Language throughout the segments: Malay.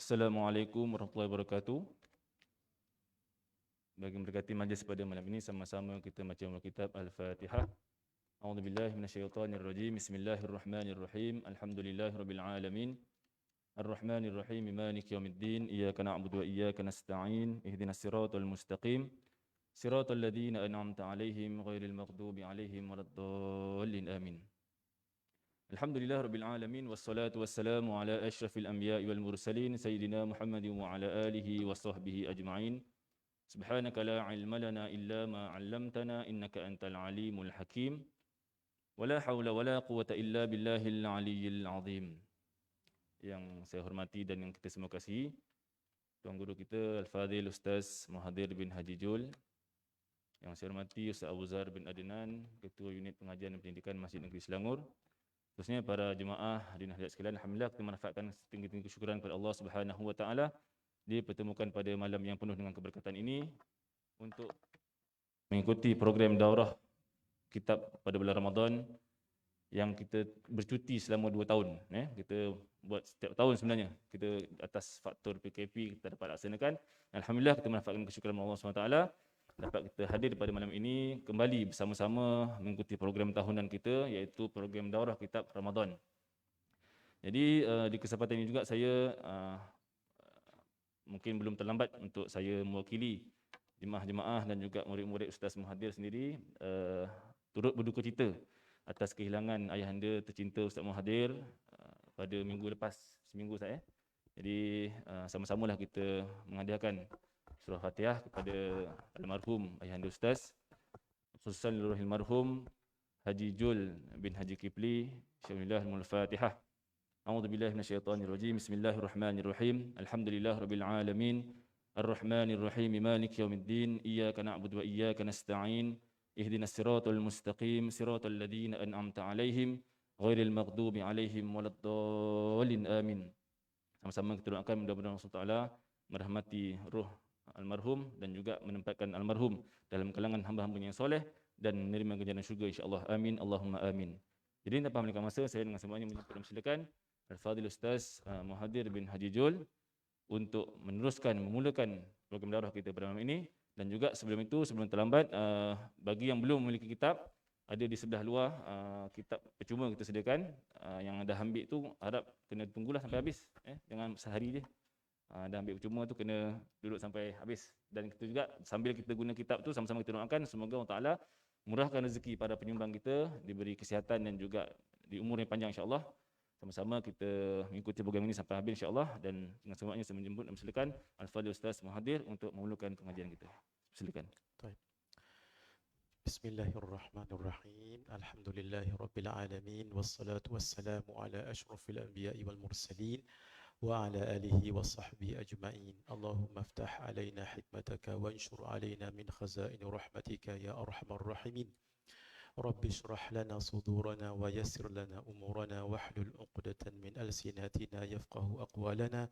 Assalamualaikum warahmatullahi wabarakatuh. Bagi memberkati majlis pada malam ini, sama-sama kita baca kitab Al-Fatihah. A'udzubillahi minasyaitonirrajim. Bismillahirrahmanirrahim. Alhamdulillahirabbil alamin. Ar-Rahmanirrahim. Maliki yaumiddin. Iyyaka na'budu wa iyyaka nasta'in. Ihdinas siratal mustaqim. Siratal ladzina an'amta 'alaihim ghairil maghdubi 'alaihim waladdallin. Amin. Alhamdulillah Rabbil Alamin, wassalatu wassalamu ala ashrafil anbiya'i wal mursalin, Sayyidina Muhammadin wa ala alihi wa sahbihi ajma'in. Subhanaka la ilma lana illa ma 'allamtana, innaka antal alimul hakim. Wala hawla wala quwata illa billahil aliyyil azim. Yang saya hormati dan yang kita semua kasihi, Tuan Guru kita Al-Fadhil Ustaz Muhadir bin Haji Jul. Yang saya hormati Ustaz Abu Zar bin Adnan, Ketua Unit Pengajian dan Pendidikan Masjid Negeri Selangor. Khususnya para jemaah hadirin hadirat sekalian, alhamdulillah kita manfaatkan setinggi-tinggi kesyukuran kepada Allah Subhanahu wa taala dipertemukan pada malam yang penuh dengan keberkatan ini untuk mengikuti program daurah kitab pada bulan Ramadan yang kita bercuti selama 2 tahun. Kita buat setiap tahun sebenarnya. Kita atas faktor PKP kita dapat laksanakan. Alhamdulillah kita manfaatkan kesyukuran Allah Subhanahu wa taala dapat kita hadir pada malam ini kembali bersama-sama mengikuti program tahunan kita, iaitu program daurah kitab Ramadan. Jadi di kesempatan ini juga saya mungkin belum terlambat untuk saya mewakili jemaah-jemaah dan juga murid-murid Ustaz Muhadir sendiri turut berduka cita atas kehilangan ayahanda tercinta Ustaz Muhadir pada minggu lepas, seminggu saya. Jadi sama-samalah kita menghadiahkan surah Fatihah kepada almarhum ayahanda Ustaz, khususan rohil marhum Haji Jul bin Haji Kipli. Bismillahirrahmanirrahim. Fatihah. A'udzubillahi minasyaitonirrajim. Bismillahirrahmanirrahim. Alhamdulillahirabbil alamin. Ar-Rahmanirrahim. Maliki yaumiddin. Iyyaka na'budu wa iyyaka nasta'in. Ihdinas siratal mustaqim. Siratal ladzina an'amta 'alaihim ghairil maghdubi 'alaihim waladdallin. Amin. Sama-sama kita doakan mudah-mudahan Allah Taala merahmati ruh almarhum dan juga menempatkan almarhum dalam kalangan hamba-hamba yang soleh dan menerima ganjaran syurga insya-Allah. Amin. Allahumma amin. Jadi tanpa melengahkan masa, saya dengan semuanya mempersilakan Al-Fadhil Ustaz Muhadir bin Haji Jul untuk memulakan program daurah kita pada malam ini. Dan juga sebelum itu, sebelum terlambat, bagi yang belum memiliki kitab, ada di sebelah luar kitab percuma kita sediakan. Yang dah ambil tu harap kena tunggulah sampai habis, jangan sehari je. Dah ambil percuma tu kena duduk sampai habis. Dan kita juga sambil kita guna kitab tu, sama-sama kita doakan semoga Allah Ta'ala murahkan rezeki pada penyumbang kita, diberi kesihatan dan juga di umur yang panjang insya-Allah. Sama-sama kita mengikuti program ini sampai habis insya-Allah. Dan dengan semuanya saya menjemput dan mempersilakan Al-Fadhil Ustaz Muhadir untuk memulakan pengajian kita. Silakan. Baik. Bismillahirrahmanirrahim. Alhamdulillahirabbil alamin wassalatu wassalamu ala asyrafil anbiya'i wal mursalin وعلى آله وصحبه أجمعين. اللهم افتح علينا حكمتك وانشر علينا من خزائن رحمتك يا أرحم الراحمين. رب اشرح لنا صدورنا ويسر لنا أمورنا واحلل عقدة من ألسنتنا يفقه أقوالنا.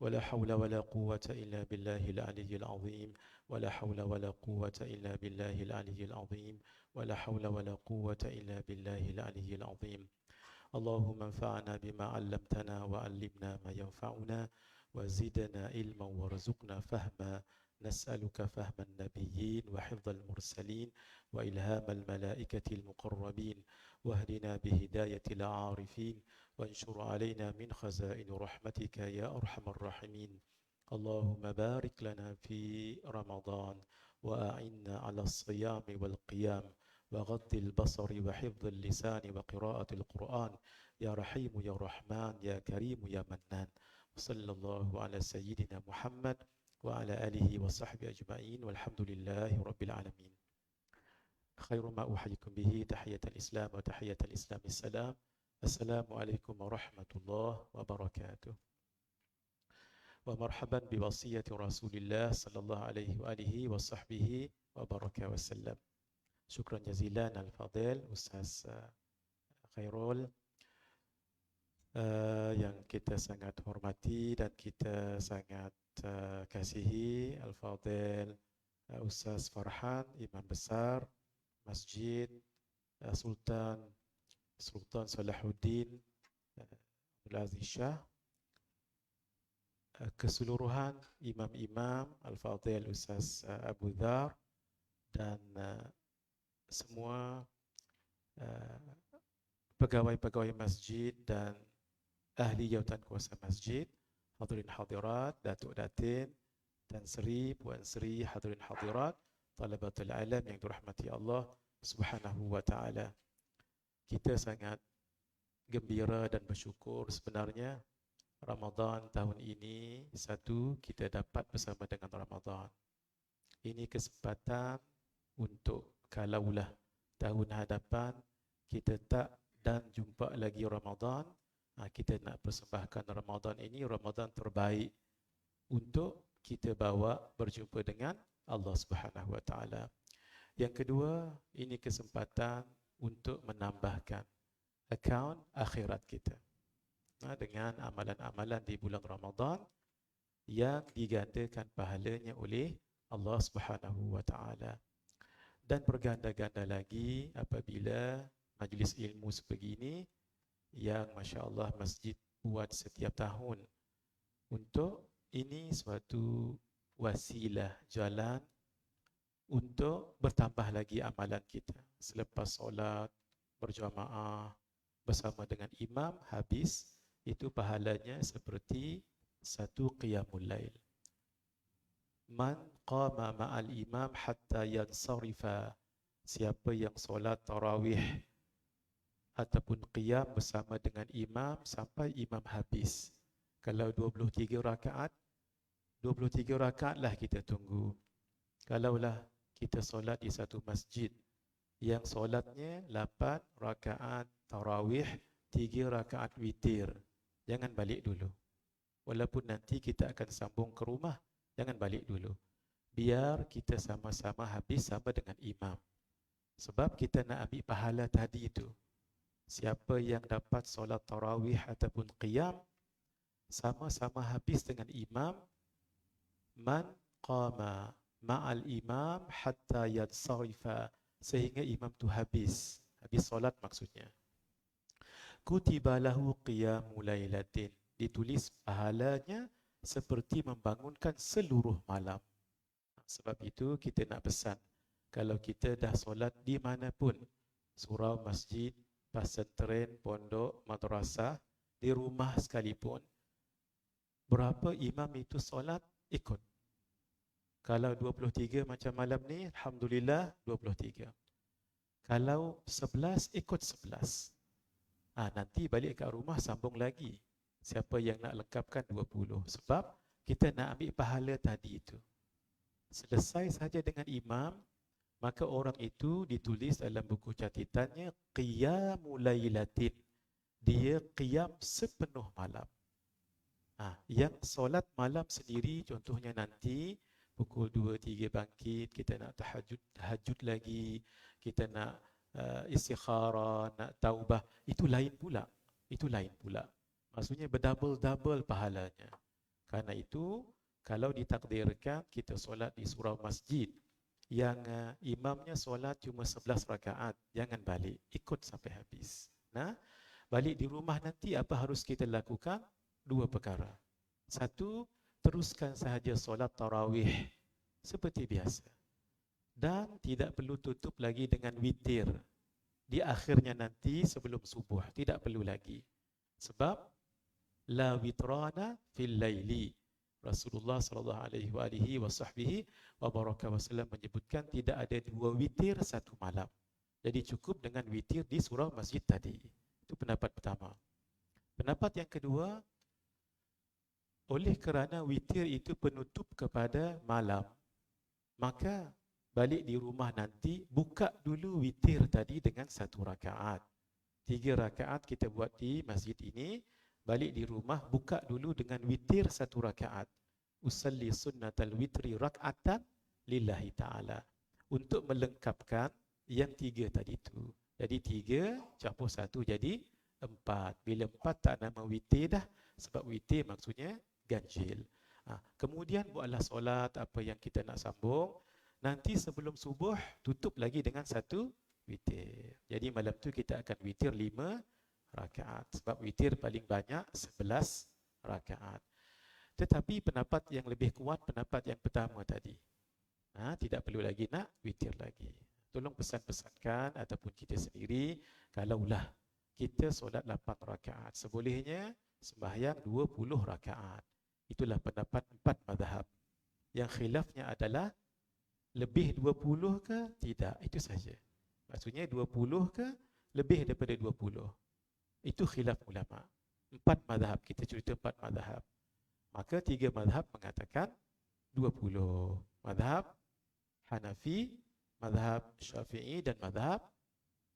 ولا حول ولا قوة إلا بالله العلي العظيم. ولا حول ولا قوة إلا بالله العلي العظيم. ولا حول ولا قوة إلا بالله العلي العظيم. اللهم انفعنا بما علمتنا وعلمنا ما ينفعنا وزدنا علما وارزقنا فهما. نسألك فهم النبيين وحفظ المرسلين وإلهام الملائكة المقربين واهدنا بهداية العارفين وانشر علينا من خزائن رحمتك يا أرحم الراحمين. اللهم بارك لنا في رمضان وأعنا على الصيام والقيام وغض البصر وحفظ اللسان وقراءة القرآن يا رحيم يا رحمن يا كريم يا منان. وصلى الله على سيدنا محمد وعلى آله وصحبه أجمعين والحمد لله رب العالمين. khairu ma uhyikum bihi tahiyatul Islam wa tahiyatul Islam assalam. Assalamualaikum warahmatullahi wabarakatuh. Wa marhaban bi wasiyati Rasulillah sallallahu alaihi wa alihi wa sahbihi wa baraka wasallam. Syukran jazilan al-fadil Ustaz Khairul yang kita sangat hormati dan kita sangat kasihi, Al-Fadil Ustaz Farhan, Imam Besar Masjid Sultan Salahuddin Abdul Aziz Shah, keseluruhan imam-imam, Al-Fadil Ustaz Abu Dhar, dan semua pegawai-pegawai masjid dan ahli jawatan kuasa masjid, hadirin hadirat, Datuk Datin, Tan Sri, Puan Sri, hadirin hadirat, talabatul alam yang dirahmati Allah Subhanahu wa taala. Kita sangat gembira dan bersyukur sebenarnya Ramadan tahun ini, satu, kita dapat bersama dengan Ramadan. Ini kesempatan untuk kalaulah tahun hadapan kita tak dan jumpa lagi Ramadan, kita nak persembahkan Ramadan ini, Ramadan terbaik untuk kita bawa berjumpa dengan Allah Subhanahu wa taala. Yang kedua, ini kesempatan untuk menambahkan akaun akhirat kita dengan amalan-amalan di bulan Ramadan yang digandakan pahalanya oleh Allah Subhanahu wa taala. Dan berganda-ganda lagi apabila majlis ilmu sebegini yang masya-Allah masjid buat setiap tahun, untuk ini suatu wasilah jalan untuk bertambah lagi amalan kita. Selepas solat berjamaah bersama dengan imam habis, itu pahalanya seperti satu qiyamul lail. Man qama ma'al imam hatta yansarifa, siapa yang solat tarawih ataupun qiyam bersama dengan imam sampai imam habis. Kalau 23 rakaat, 23 rakaatlah kita tunggu. Kalaulah kita solat di satu masjid yang solatnya 8 rakaat tarawih, 3 rakaat witir, jangan balik dulu. Walaupun nanti kita akan sambung ke rumah, jangan balik dulu. Biar kita sama-sama habis sama dengan imam. Sebab kita nak ambil pahala tadi itu. Siapa yang dapat solat tarawih ataupun qiyam sama-sama habis dengan imam, man qama ma'al imam hatta yansarifa, sehingga imam tu habis solat maksudnya. Kutiba lahu qiyamul lailatin, ditulis pahalanya seperti membangunkan seluruh malam. Sebab itu kita nak pesan, kalau kita dah solat di mana pun, surau, masjid, pesantren, pondok, madrasah, di rumah sekalipun, berapa imam itu solat, ikut. Kalau 23 macam malam ni, alhamdulillah 23. Kalau 11, ikut 11. Nanti balik kat rumah sambung lagi. Siapa yang nak lengkapkan 20. Sebab kita nak ambil pahala tadi itu. Selesai saja dengan imam, maka orang itu ditulis dalam buku catatannya qiyamul lailatin. Dia qiyam sepenuh malam. Yang solat malam sendiri, contohnya nanti pukul 2-3 bangkit, kita nak tahajud lagi, kita nak istikharah, nak taubah, itu lain pula. Maksudnya berdouble-double pahalanya. Karena itu, kalau ditakdirkan kita solat di surau masjid yang imamnya solat cuma 11 rakaat, jangan balik, ikut sampai habis. Balik di rumah nanti apa harus kita lakukan? 2 perkara. Satu, teruskan sahaja solat tarawih seperti biasa. Dan tidak perlu tutup lagi dengan witir. Di akhirnya nanti sebelum subuh, tidak perlu lagi. Sebab la witrana fil laili. Rasulullah sallallahu alaihi wasallam menyebutkan tidak ada 2 witir satu malam. Jadi cukup dengan witir di surau masjid tadi. Itu pendapat pertama. Pendapat yang kedua, oleh kerana witir itu penutup kepada malam, maka balik di rumah nanti, buka dulu witir tadi dengan 1 rakaat. 3 rakaat kita buat di masjid ini, balik di rumah buka dulu dengan witir 1 rakaat. Usalli sunnatal witri rak'atan lillahi ta'ala. Untuk melengkapkan yang 3 tadi tu. Jadi 3 campur 1 jadi 4. Bila 4 tak nama witir dah, sebab witir maksudnya ganjil. Kemudian buatlah solat apa yang kita nak sambung. Nanti sebelum subuh tutup lagi dengan 1 witir. Jadi malam tu kita akan witir 5 rakaat. Sebab witir paling banyak 11 rakaat. Tetapi pendapat yang lebih kuat pendapat yang pertama tadi. Tidak perlu lagi nak witir lagi. Tolong pesan-pesankan ataupun kita sendiri, kalaulah kita solat 8 rakaat, sebolehnya sembahyang 20 rakaat. Itulah pendapat 4 mazhab. Yang khilafnya adalah lebih 20 ke tidak, itu saja. Maksudnya 20 ke lebih daripada 20. Itu khilaf ulama. 4 mazhab, kita cerita 4 mazhab. Maka 3 mazhab mengatakan 20. Mazhab Hanafi, mazhab Syafi'i dan mazhab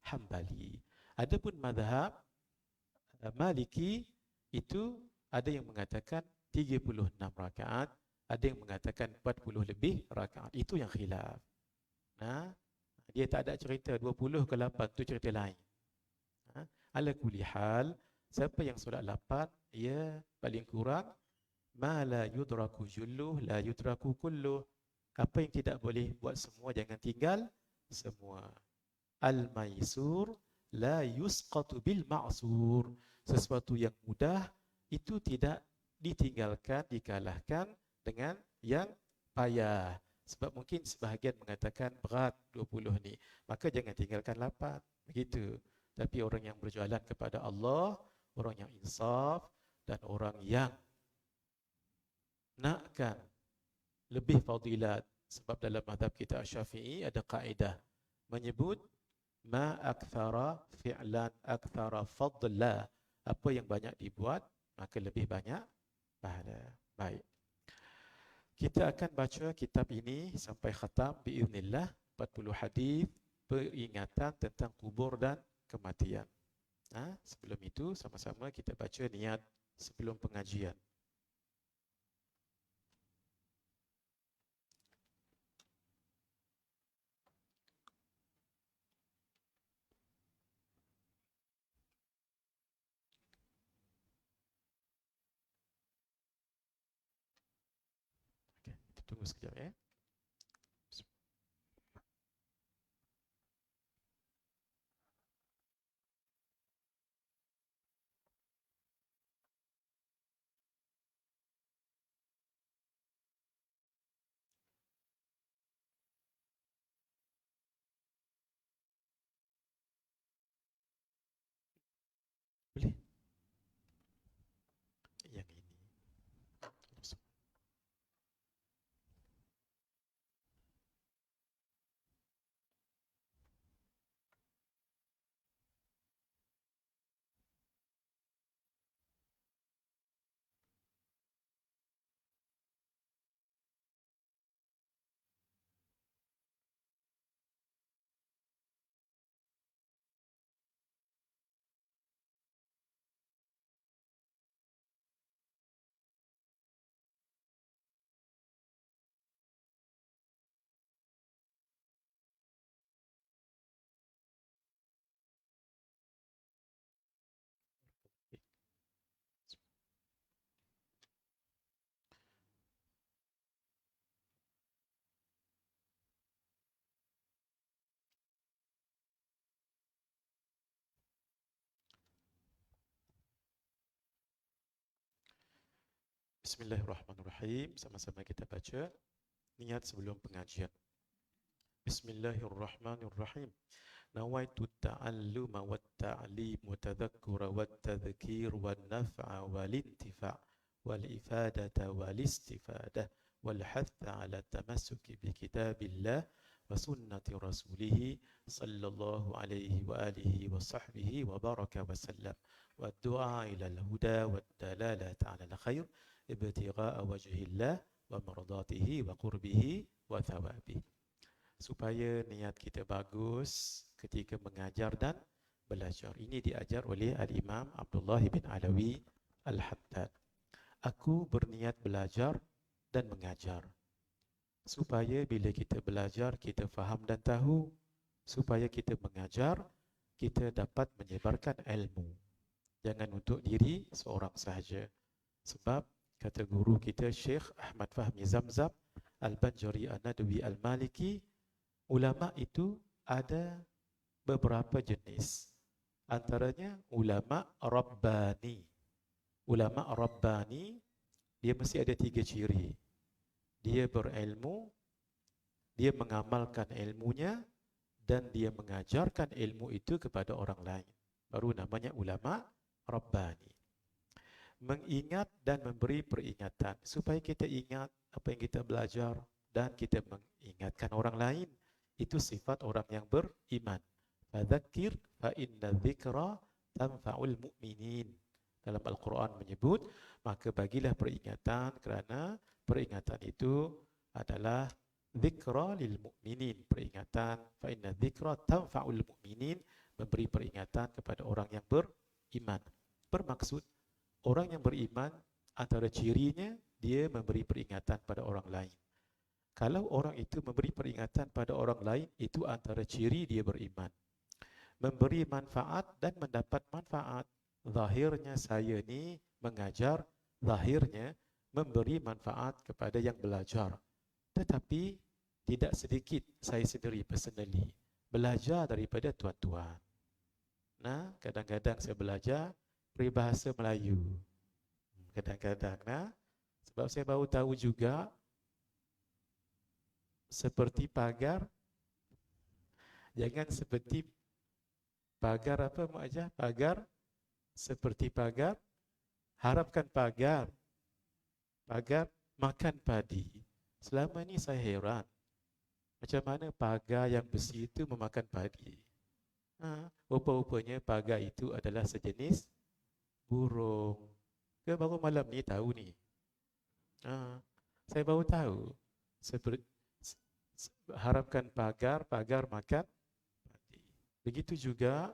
Hambali. Adapun mazhab Maliki itu ada yang mengatakan 36 rakaat, ada yang mengatakan 40 lebih rakaat. Itu yang khilaf. Dia tak ada cerita 20 ke 8, itu cerita lain. Ala kulli hal, siapa yang solat 8, ia paling kurang ma la yudraku julluh la yudraku kulluh. Apa yang tidak boleh buat semua, jangan tinggal semua. Al-maisur la yusqatu bil ma'sur. Sesuatu yang mudah itu tidak ditinggalkan, dikalahkan dengan yang payah. Sebab mungkin sebahagian mengatakan berat 20 ni, maka jangan tinggalkan 8. Begitu. Tapi orang yang berjualan kepada Allah, orang yang insaf dan orang yang nakkan lebih fadilat. Sebab dalam mazhab kita Syafi'i ada kaedah menyebut ma akthara fi'lan akthara fadla. Apa yang banyak dibuat, maka lebih banyak pahala. Baik. Kita akan baca kitab ini sampai khatam biiznillah, 40 hadis peringatan tentang kubur dan kematian. Sebelum itu sama-sama kita baca niat sebelum pengajian. Kita tunggu sekejap ya. Boleh? Yang ini. Bismillahirrahmanirrahim. Sama-sama kita baca niat sebelum pengajian. Bismillahirrahmanirrahim. Nawaitu ta'alluma wa ta'lim wa tadhakkura wa tadhkir wa naf'a wal intifa' wal ifadata wal istifadah wal hatha ala tamassuki bi kitabillah wa sunnati rasulih sallallahu alaihi wa alihi wa sahbihi wa baraka wa sallam wa du'a ila al-huda wa dalalata ala al-khair ibtigha'a wajhillah wa mardatihi wa qurbihi wa thawabihi. supaya niat kita bagus ketika mengajar dan belajar. Ini diajar oleh Al-Imam Abdullah bin Alawi Al-Haddad. Aku berniat belajar dan mengajar, supaya bila kita belajar, kita faham dan tahu, supaya kita mengajar, kita dapat menyebarkan ilmu. Jangan untuk diri seorang sahaja. Sebab kata guru kita Syekh Ahmad Fahmi Zamzam Al-Banjari An-Nadwi Al-Maliki, ulama itu ada beberapa jenis. Antaranya ulama Rabbani. Ulama Rabbani, dia mesti ada 3 ciri. Dia berilmu, dia mengamalkan ilmunya, dan dia mengajarkan ilmu itu kepada orang lain. Baru namanya ulama Rabbani. Mengingat dan memberi peringatan, supaya kita ingat apa yang kita belajar dan kita mengingatkan orang lain. Itu sifat orang yang beriman. Fadzakir fa inna dzikra tanfa'ul mu'minin. Dalam Al-Quran menyebut, maka bagilah peringatan, kerana peringatan itu adalah dzikra lil mu'minin. Peringatan, fa inna dzikra tanfa'ul mu'minin, memberi peringatan kepada orang yang beriman. Bermaksud, orang yang beriman, antara cirinya, dia memberi peringatan pada orang lain. Kalau orang itu memberi peringatan pada orang lain, itu antara ciri dia beriman. Memberi manfaat dan mendapat manfaat. Zahirnya saya ni mengajar, zahirnya memberi manfaat kepada yang belajar. Tetapi tidak sedikit saya sendiri personally belajar daripada tuan-tuan. Nah, kadang-kadang saya belajar peribahasa Melayu. Kadang-kadang, nah, sebab saya baru tahu juga seperti pagar, jangan seperti pagar apa Mak Ajah? Pagar seperti pagar, harapkan pagar makan padi. Selama ini saya heran, macam mana pagar yang besi itu memakan padi. Rupa-rupanya pagar itu adalah sejenis burung. Ke baru malam ni tahu ni. Saya baru tahu. Harapkan pagar makan padi. Begitu juga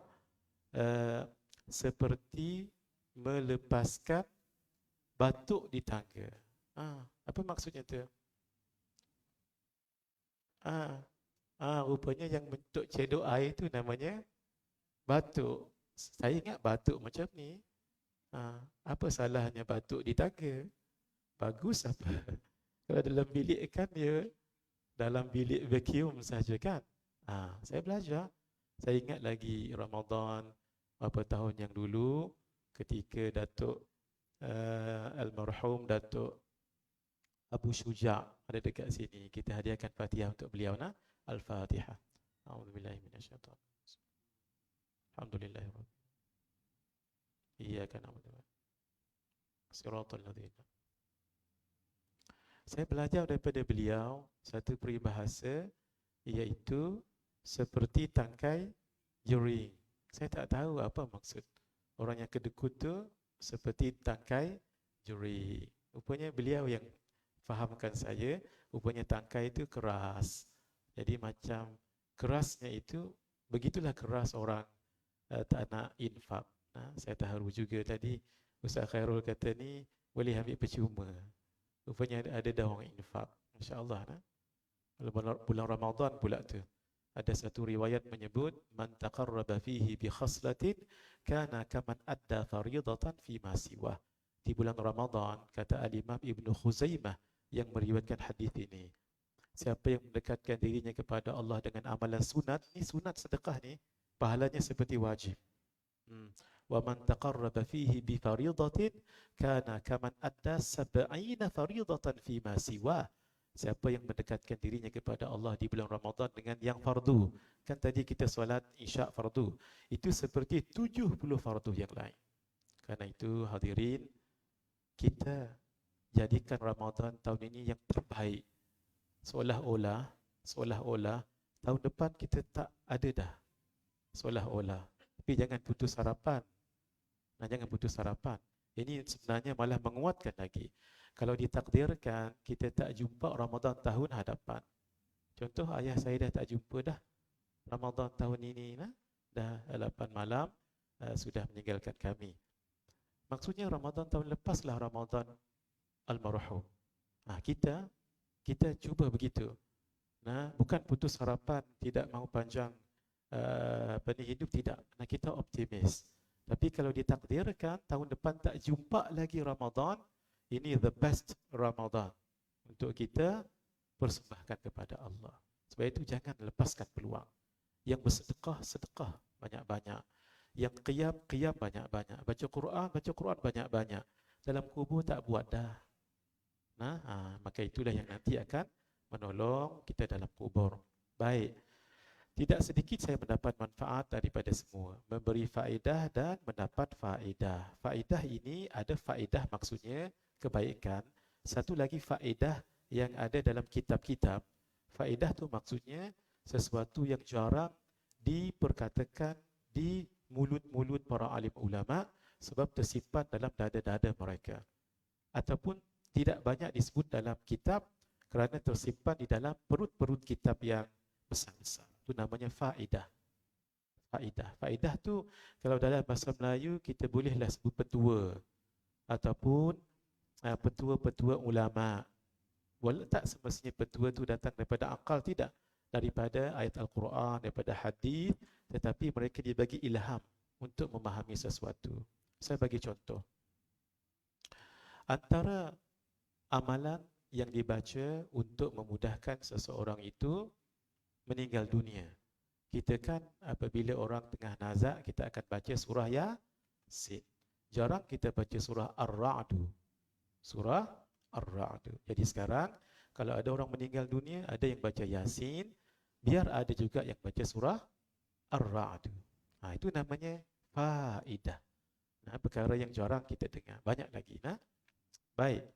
seperti melepaskan batuk di tangga. Apa maksudnya tu? Rupanya yang bentuk cedok air tu namanya batuk. Saya ingat batuk macam ni. Apa salahnya batuk di tangga? Bagus apa? Kalau dalam bilik kan dia dalam bilik vacuum saja kan. Saya belajar. Saya ingat lagi Ramadan beberapa tahun yang dulu, ketika Datuk almarhum Datuk Abu Syuja' ada dekat sini, kita hadiahkan Fatihah untuk beliau. Al-Fatihah. A'udzubillahi minasyaitanir rajim. Alhamdulillahirabbil alamin. Iyyaka na'budu wa Shiratal ladzina. Saya belajar daripada beliau satu peribahasa, iaitu seperti tangkai jering. Saya tak tahu apa maksud. Orang yang kedekut tu seperti tangkai jering. Rupanya beliau yang fahamkan saya, rupanya tangkai itu keras. Jadi macam kerasnya itu, begitulah keras orang tak nak infak. Saya terharu juga tadi Ustaz Khairul kata ni boleh ambil percuma. Rupanya ada dah orang infak. Masya-Allah. Bulan Ramadan pula tu. Ada satu riwayat menyebut man taqarraba fihi bi khaslatin kana kaman adda fardatan fi ma siwa. Di bulan Ramadan, kata Al-Imam Ibnu Khuzaimah yang meriwayatkan hadis ini, siapa yang mendekatkan dirinya kepada Allah dengan amalan sunat, ni sunat sedekah ni, pahalanya seperti wajib. Wa man taqarraba fihi bi fardhatin kana kaman adda 70 fardatan fi ma siwa. Siapa yang mendekatkan dirinya kepada Allah di bulan Ramadan dengan yang fardu. Kan tadi kita solat isyak fardu. Itu seperti 70 fardu yang lain. Karena itu hadirin, kita jadikan Ramadan tahun ini yang terbaik. Seolah-olah tahun depan kita tak ada dah. Seolah-olah. Tapi jangan putus harapan. Jangan putus harapan. Ini sebenarnya malah menguatkan lagi. Kalau ditakdirkan kita tak jumpa Ramadan tahun hadapan, Contoh, ayah saya dah tak jumpa dah Ramadan tahun ini, dah 8 malam sudah meninggalkan kami. Maksudnya Ramadan tahun lepaslah Ramadan almarhum. Kita cuba begitu. Bukan putus harapan, tidak mahu panjang hidup, tidak. Kita optimis. Tapi kalau ditakdirkan tahun depan tak jumpa lagi Ramadan, ini the best Ramadan untuk kita persembahkan kepada Allah. Sebab itu jangan lepaskan peluang. Yang bersedekah, sedekah banyak-banyak. Yang qiyam banyak-banyak. Baca Quran banyak-banyak. Dalam kubur tak buat dah. Maka itulah yang nanti akan menolong kita dalam kubur. Baik. Tidak sedikit saya mendapat manfaat daripada semua. Memberi faedah dan mendapat faedah. Faedah ini ada faedah maksudnya kebaikan. Satu lagi faedah yang ada dalam kitab-kitab. Faedah tu maksudnya sesuatu yang jarang diperkatakan di mulut-mulut para alim ulama sebab tersimpan dalam dada-dada mereka. Ataupun tidak banyak disebut dalam kitab kerana tersimpan di dalam perut-perut kitab yang besar-besar. Itu namanya faedah. Faedah tu kalau dalam bahasa Melayu kita bolehlah sebut petua ataupun petua-petua ulama. Tak semestinya petua tu datang daripada akal, tidak. Daripada ayat Al-Quran, daripada hadis, tetapi mereka dibagi ilham untuk memahami sesuatu. Saya bagi contoh. Antara amalan yang dibaca untuk memudahkan seseorang itu meninggal dunia. Kita kan apabila orang tengah nazak, kita akan baca surah Yasin. Jarang kita baca surah Ar-Ra'du. Surah Ar-Ra'du. Jadi sekarang kalau ada orang meninggal dunia, ada yang baca Yasin, biar ada juga yang baca surah Ar-Ra'du. Itu namanya faedah. Perkara yang jarang kita dengar. Banyak lagi. Baik.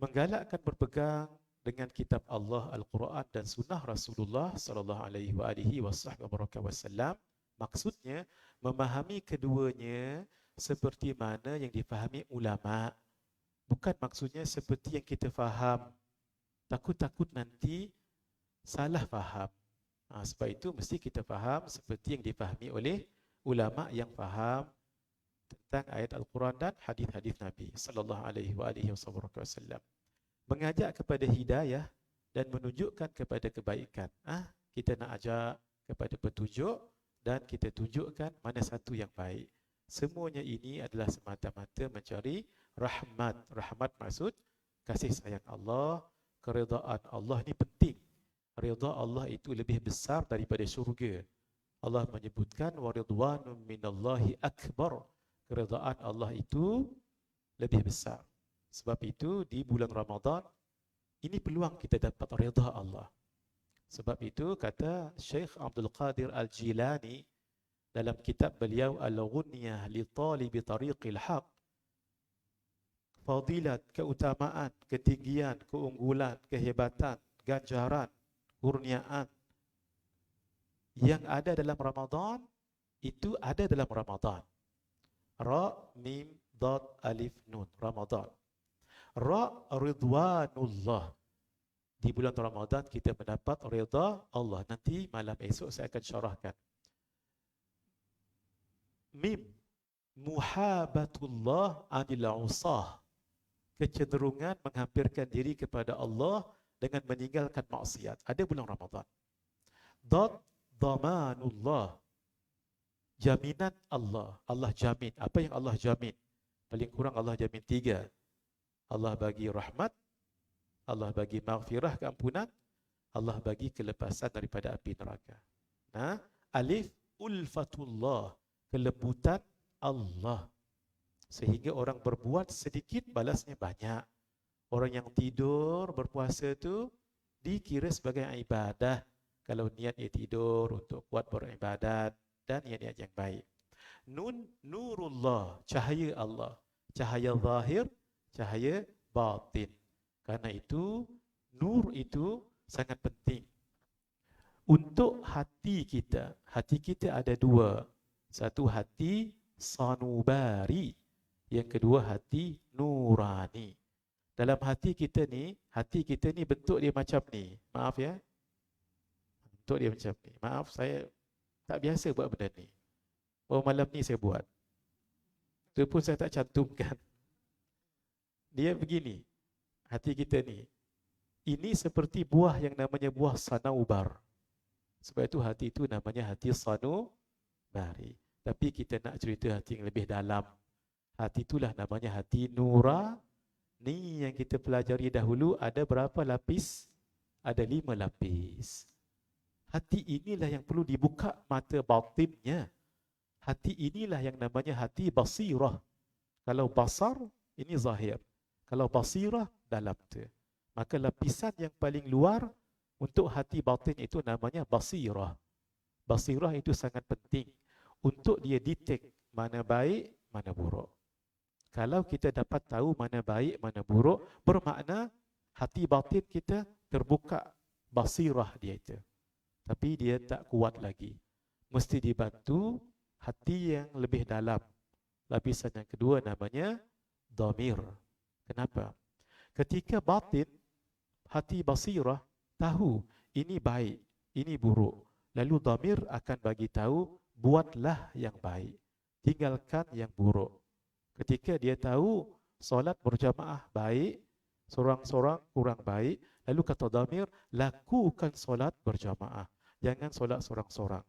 Menggalakkan berpegang dengan kitab Allah, Al-Quran dan sunnah Rasulullah sallallahu alaihi wasallam. Maksudnya memahami keduanya seperti mana yang difahami ulama. Bukan maksudnya seperti yang kita faham. Takut-takut nanti salah faham. Sebab itu mesti kita faham seperti yang difahami oleh ulama yang faham tentang ayat Al-Quran dan hadis-hadis Nabi sallallahu alaihi wasallam. Mengajak kepada hidayah dan menunjukkan kepada kebaikan. Kita nak ajak kepada petunjuk dan kita tunjukkan mana satu yang baik. Semuanya ini adalah semata-mata mencari rahmat. Rahmat maksud kasih sayang Allah, keridaan Allah ni penting. Ridha Allah itu lebih besar daripada syurga. Allah menyebutkan waridwanun minallahi akbar. Keridaan Allah itu lebih besar. Sebab itu di bulan Ramadan ini peluang kita dapat redha Allah. Sebab itu kata Syekh Abdul Qadir Al-Jilani dalam kitab beliau Al-Ghunyah li Talibi Tariqil Haq, fadilat, keutamaan, ketinggian, keunggulan, kehebatan, ganjaran, kurniaan yang ada dalam Ramadan itu ada dalam Ramadan. Ra mim dad alif nun, Ramadan. Ra ridwanullah. Di bulan Ramadan kita mendapat redha Allah. Nanti malam esok saya akan syarahkan. Mim muhabatullah anil usah. Kecenderungan menghampirkan diri kepada Allah dengan meninggalkan maksiat. Ada bulan Ramadan. Dad damanullah. Jaminan Allah. Allah jamin. Apa yang Allah jamin? Paling kurang Allah jamin 3. Allah bagi rahmat, Allah bagi maghfirah, keampunan, Allah bagi kelepasan daripada api neraka. Alif ulfatullah, kelembutan Allah. Sehingga orang berbuat sedikit balasnya banyak. Orang yang tidur berpuasa tu dikira sebagai ibadah kalau niatnya tidur untuk kuat beribadat dan niat-niat yang baik. Nun nurullah, cahaya Allah, cahaya zahir, cahaya batin. Karena itu nur itu sangat penting untuk hati kita. Hati kita ada 2. Satu hati sanubari, yang kedua hati nurani. Dalam hati kita ni bentuk dia macam ni. Maaf ya. untuk dia macam ni. Maaf, saya tak biasa buat benda ni. Oh, malam ni saya buat. Itu pun saya tak cantumkan. Dia begini, hati kita ni. Ini seperti buah yang namanya buah sanaubar. Sebab itu hati itu namanya hati sanubari. Tapi kita nak cerita hati yang lebih dalam. Hati itulah namanya hati nurani yang kita pelajari dahulu. Ada berapa lapis? Ada 5 lapis. Hati inilah yang perlu dibuka mata batinnya. Hati inilah yang namanya hati basirah. Kalau basar, ini zahir. Kalau basirah, dalam tu. Maka lapisan yang paling luar untuk hati batin itu namanya basirah. Basirah itu sangat penting untuk dia detect mana baik, mana buruk. Kalau kita dapat tahu mana baik, mana buruk, bermakna hati batin kita terbuka basirah dia itu. Tapi dia tak kuat lagi. Mesti dibantu hati yang lebih dalam. Lapisan yang kedua namanya dhamir. Kenapa? Ketika batin, hati basirah tahu ini baik, ini buruk. Lalu dhamir akan bagi tahu, buatlah yang baik, tinggalkan yang buruk. Ketika dia tahu solat berjamaah baik, seorang-seorang kurang baik, lalu kata dhamir, lakukan solat berjamaah, jangan solat seorang-seorang.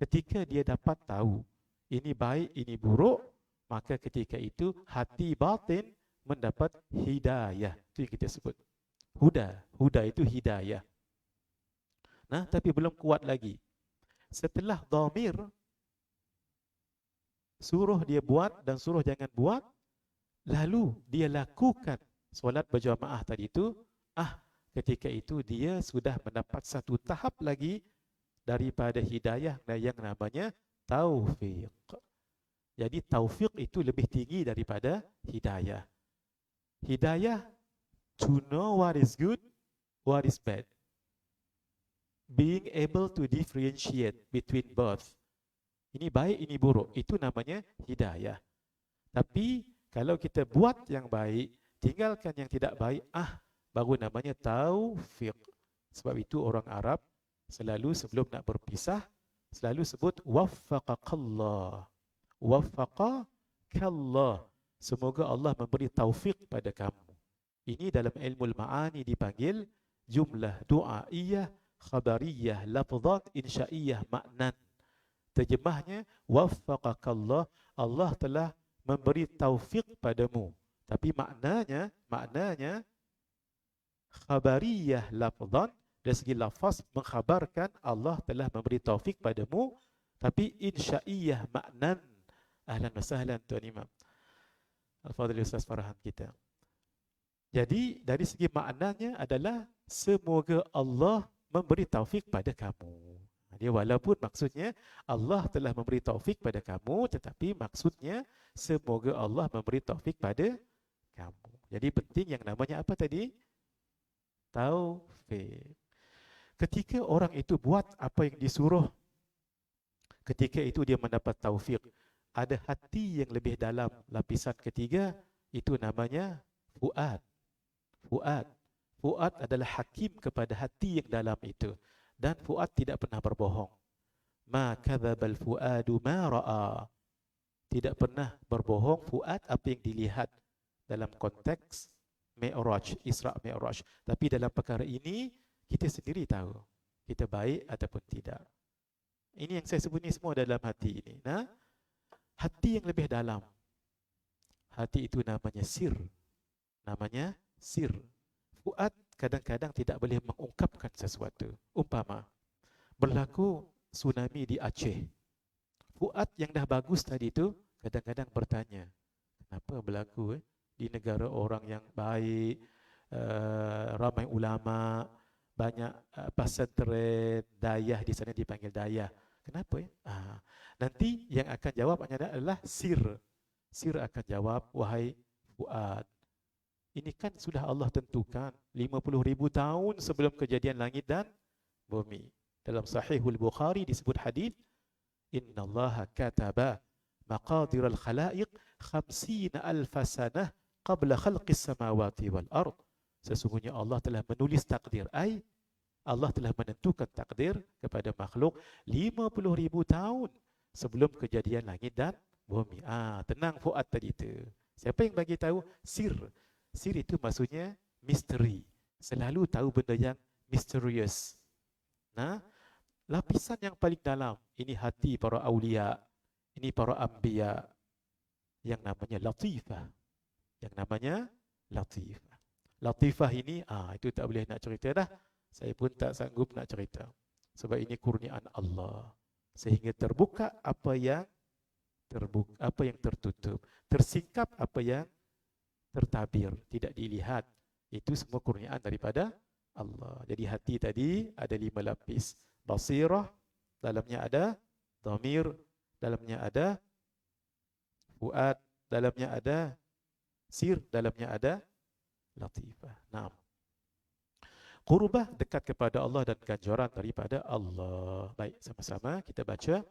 Ketika dia dapat tahu ini baik, ini buruk, maka ketika itu hati batin mendapat hidayah. Itu yang kita sebut huda itu hidayah. Nah, tapi belum kuat lagi. Setelah dhamir suruh dia buat dan suruh jangan buat, lalu dia lakukan solat berjamaah tadi itu, ketika itu dia sudah mendapat satu tahap lagi daripada hidayah yang namanya taufiq. Jadi taufiq itu lebih tinggi daripada hidayah. Hidayah to know what is good, what is bad. Being able to differentiate between both. Ini baik, ini buruk. Itu namanya hidayah. Tapi kalau kita buat yang baik, tinggalkan yang tidak baik, baru namanya taufiq. Sebab itu orang Arab selalu sebelum nak berpisah, selalu sebut waffaqakallah. Waffaqakallah. Semoga Allah memberi taufiq pada kamu. Ini dalam ilmu al-ma'ani dipanggil jumlah du'aiyah, khabariyah, lafzat, insya'iyah, maknan. Terjemahnya, waffaqakallah, Allah telah memberi taufiq padamu. Tapi maknanya khabariyah, lafzat, dari segi lafaz mengkhabarkan Allah telah memberi taufik padamu. Tapi insya'iyah, maknan. Ahlan wa sahlan Tuan Imam Al-Fadhil Ustaz Farhan kita. Jadi dari segi maknanya adalah semoga Allah memberi taufik pada kamu. Dia walaupun maksudnya Allah telah memberi taufik pada kamu, tetapi maksudnya semoga Allah memberi taufik pada kamu. Jadi penting yang namanya apa tadi? Taufik. Ketika orang itu buat apa yang disuruh, ketika itu dia mendapat taufik. Ada hati yang lebih dalam, lapisan ketiga, itu namanya fuad. Fuad adalah hakim kepada hati yang dalam itu. Dan fuad tidak pernah berbohong. Ma kadzabal fuadu ma ra'a. Tidak pernah berbohong fuad apa yang dilihat dalam konteks Mi'raj, Isra' Mi'raj. Tapi dalam perkara ini kita sendiri tahu kita baik ataupun tidak. Ini yang saya sebut ni semua dalam hati ini. Nah, hati yang lebih dalam, hati itu namanya sir. Namanya sir. Fuad kadang-kadang tidak boleh mengungkapkan sesuatu. Umpama berlaku tsunami di Aceh. Fuad yang dah bagus tadi itu kadang-kadang bertanya, kenapa berlaku di negara orang yang baik, ramai ulama, banyak pesantren, dayah di sana dipanggil dayah. Kenapa nanti yang akan jawab adalah sir. Sir akan jawab, wahai fuad, ini kan sudah Allah tentukan 50,000 tahun sebelum kejadian langit dan bumi. Dalam Sahihul Bukhari disebut hadis, innallaha kataba maqadir al-khalaiq 50,000 sanah qabla khalqis samawati wal ard. Sesungguhnya Allah telah menulis takdir, Allah telah menentukan takdir kepada makhluk 50,000 tahun sebelum kejadian langit dan bumi. Tenang Fuad tadi tu. Siapa yang bagi tahu? Sir. Sir itu maksudnya misteri. Selalu tahu benda yang misterius. Nah, lapisan yang paling dalam, ini hati para awliya, ini para anbiya, yang namanya latifah. Yang namanya latifah. Latifah ini, itu tak boleh nak cerita dah. Saya pun tak sanggup nak cerita. Sebab ini kurniaan Allah. Sehingga terbuka apa yang tertutup. Tersingkap apa yang tertabir. Tidak dilihat. Itu semua kurniaan daripada Allah. Jadi hati tadi ada 5 lapis. Basirah, dalamnya ada dhamir, dalamnya ada fuad, dalamnya ada sir, dalamnya ada latifah. Naam. Qurbah, dekat kepada Allah dan ganjaran daripada Allah. Baik, sama-sama kita baca.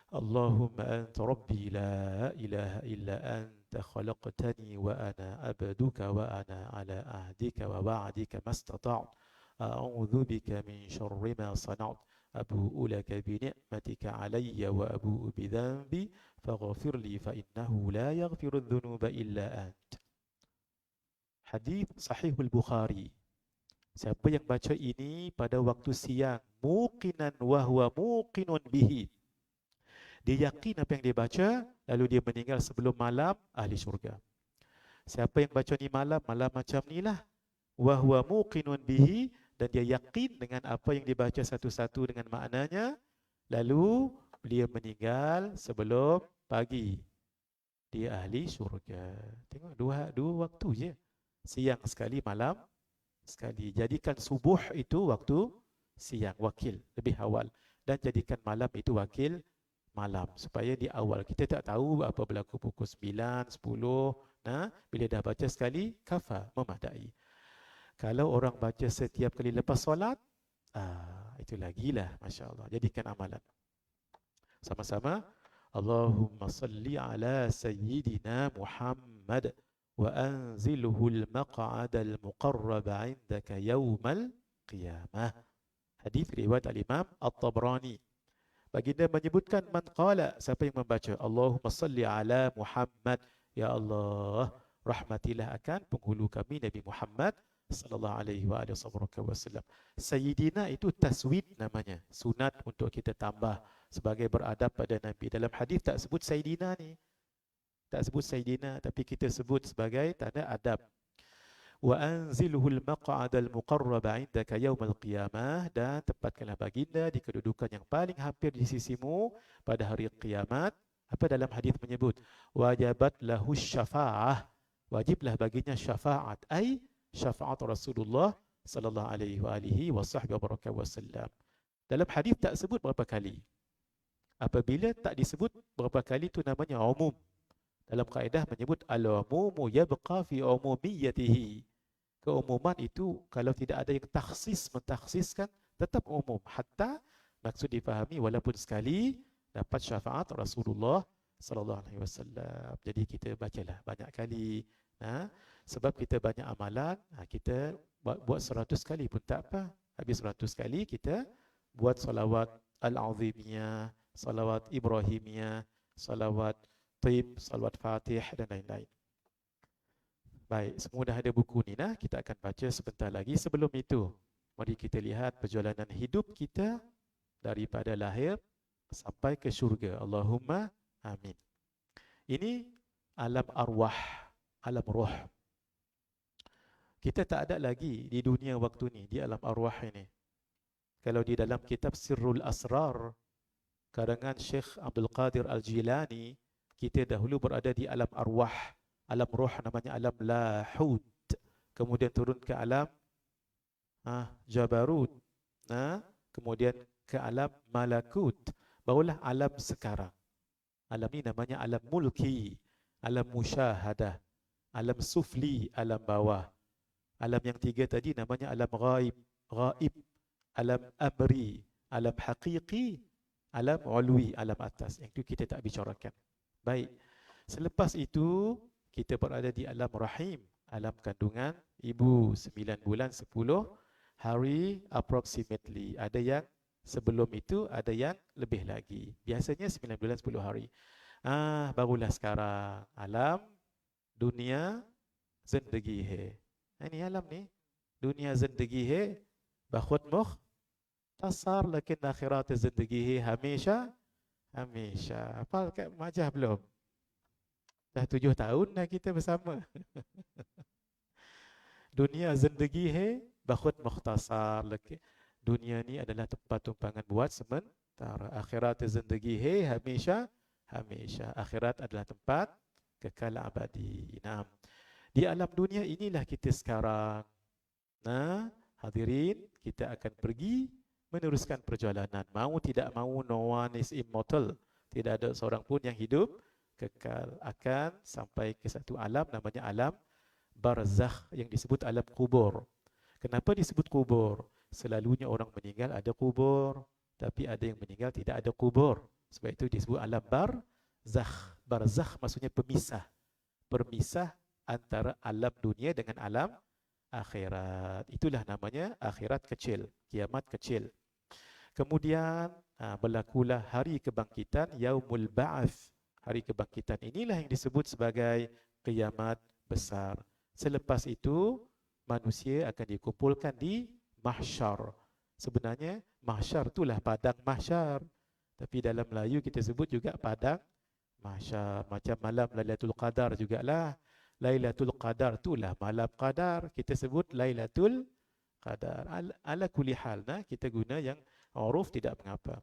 Allahumma anta rabbi la ilaha illa anta khalaqtani wa ana abduka wa ana ala ahdika wa wa'dika mastata'tu. A'udzu bika min syarri ma sana'tu. Abu'u laka bi ni'matika alayya wa abu'u bi dhanbi faghfir li fa innahu la yaghfiru dhunuba illa ant. Hadis Sahihul Bukhari. Siapa yang baca ini pada waktu siang, muqinan wa huwa muqinun bihi, dia yakin apa yang dia baca, lalu dia meninggal sebelum malam, ahli syurga. Siapa yang baca ni malam macam ni lah, wa huwa muqinun bihi, dan dia yakin dengan apa yang dibaca satu-satu dengan maknanya, lalu dia meninggal sebelum pagi, dia ahli syurga. Tengok dua waktu je, siang sekali, malam sekali. Jadikan subuh itu waktu siang, wakil lebih awal, dan jadikan malam itu wakil malam, supaya di awal kita tak tahu apa berlaku pukul 9, 10. Nah, bila dah baca sekali, kafa, memadai. Kalau orang baca setiap kali lepas solat, itu lagilah, Masya Allah. Jadikan amalan. Sama-sama. Allahumma salli ala Sayyidina Muhammad wa anzilhul maq'adal muqarraba indaka yawmal qiyamah. Hadis riwayat al-Imam At-Tabrani. Baginda menyebutkan man qala, siapa yang membaca Allahumma salli ala Muhammad, ya Allah, rahmatilah akan penghulu kami Nabi Muhammad sallallahu alaihi wasallam. Sayyidina itu taswid namanya, sunat untuk kita tambah sebagai beradab pada Nabi. Dalam hadis tak sebut Sayyidina ni, tak sebut Sayyidina, tapi kita sebut sebagai tanda adab. Wa anzilhul maq'adal muqarraba indaka yaumal qiyamah, dan tempatkanlah baginda di kedudukan yang paling hampir di sisimu pada hari kiamat. Apa dalam hadis menyebut? Wajabat lahu syafa'ah, wajiblah baginya syafaat, ai syafaat Rasulullah sallallahu alaihi wasallam. Dalam hadis tak sebut berapa kali. Apabila tak disebut berapa kali, itu namanya umum. Dalam kaedah menyebut al-umumu yabqa fi umumiyatihi. Keumuman itu kalau tidak ada yang mentakhsiskan, tetap umum. Hatta maksud difahami walaupun sekali dapat syafaat Rasulullah sallallahu alaihi wasallam. Jadi kita bacalah banyak kali. Sebab kita banyak amalan, kita buat 100 kali pun tak apa. Habis 100 kali kita buat salawat al-azimiyah, salawat ibrahimiyah, salawat Taib, salawat Fatih dan lain-lain. Baik, semua dah ada buku ni nah, kita akan baca sebentar lagi. Sebelum itu, mari kita lihat perjalanan hidup kita daripada lahir sampai ke syurga. Allahumma amin. Ini alam arwah, alam roh. Kita tak ada lagi di dunia waktu ni, di alam arwah ini. Kalau di dalam kitab Sirrul Asrar karangan Syekh Abdul Qadir Al-Jilani, kita dahulu berada di alam arwah, alam roh namanya alam lahud. Kemudian turun ke alam jabarut. Kemudian ke alam malakut. Barulah alam sekarang. Alam ini namanya alam mulki, alam musyahadah, alam sufli, alam bawah. Alam yang tiga tadi namanya alam ghaib, alam amri, alam haqiqi, alam ulwi, alam atas. Yang itu kita tak bicarakan. Baik, selepas itu kita berada di alam rahim, alam kandungan ibu 9 bulan 10 hari approximately. Ada yang sebelum itu, ada yang lebih lagi. Biasanya 9 bulan 10 hari. Barulah sekarang alam dunia zindagi hai. Ini alam ni. Dunia zindagi hai. Bakhud mukhtasar lakin akhirat zindagi hai hamisha. Hamisha. Apa kat majah belum? Dah 7 tahun dah kita bersama. Dunia zindagi hai. Bakhud mukhtasar lakin. Dunia ni adalah tempat tumpangan buat sementara. Akhirat zindagi hai hamisha. Hamisha. Akhirat adalah tempat kekal abadi. Nah, di alam dunia inilah kita sekarang. Nah, hadirin, kita akan pergi meneruskan perjalanan. Mau tidak mau, no one is immortal. Tidak ada seorang pun yang hidup kekal. Akan sampai ke satu alam namanya alam barzakh yang disebut alam kubur. Kenapa disebut kubur? Selalunya orang meninggal ada kubur, tapi ada yang meninggal tidak ada kubur. Sebab itu disebut alam barzakh. Barzakh maksudnya pemisah. Permisah antara alam dunia dengan alam akhirat. Itulah namanya akhirat kecil, kiamat kecil. Kemudian berlakulah hari kebangkitan, yaumul ba'ats. Hari kebangkitan inilah yang disebut sebagai kiamat besar. Selepas itu manusia akan dikumpulkan di mahsyar. Sebenarnya mahsyar itulah padang mahsyar. Tapi dalam Melayu kita sebut juga padang mahsyar. Macam malam Lailatul Qadar jugalah. Lailatul Qadar itulah malam qadar. Kita sebut Lailatul Qadar. Ala kulli hal, kita guna yang uruf tidak mengapa.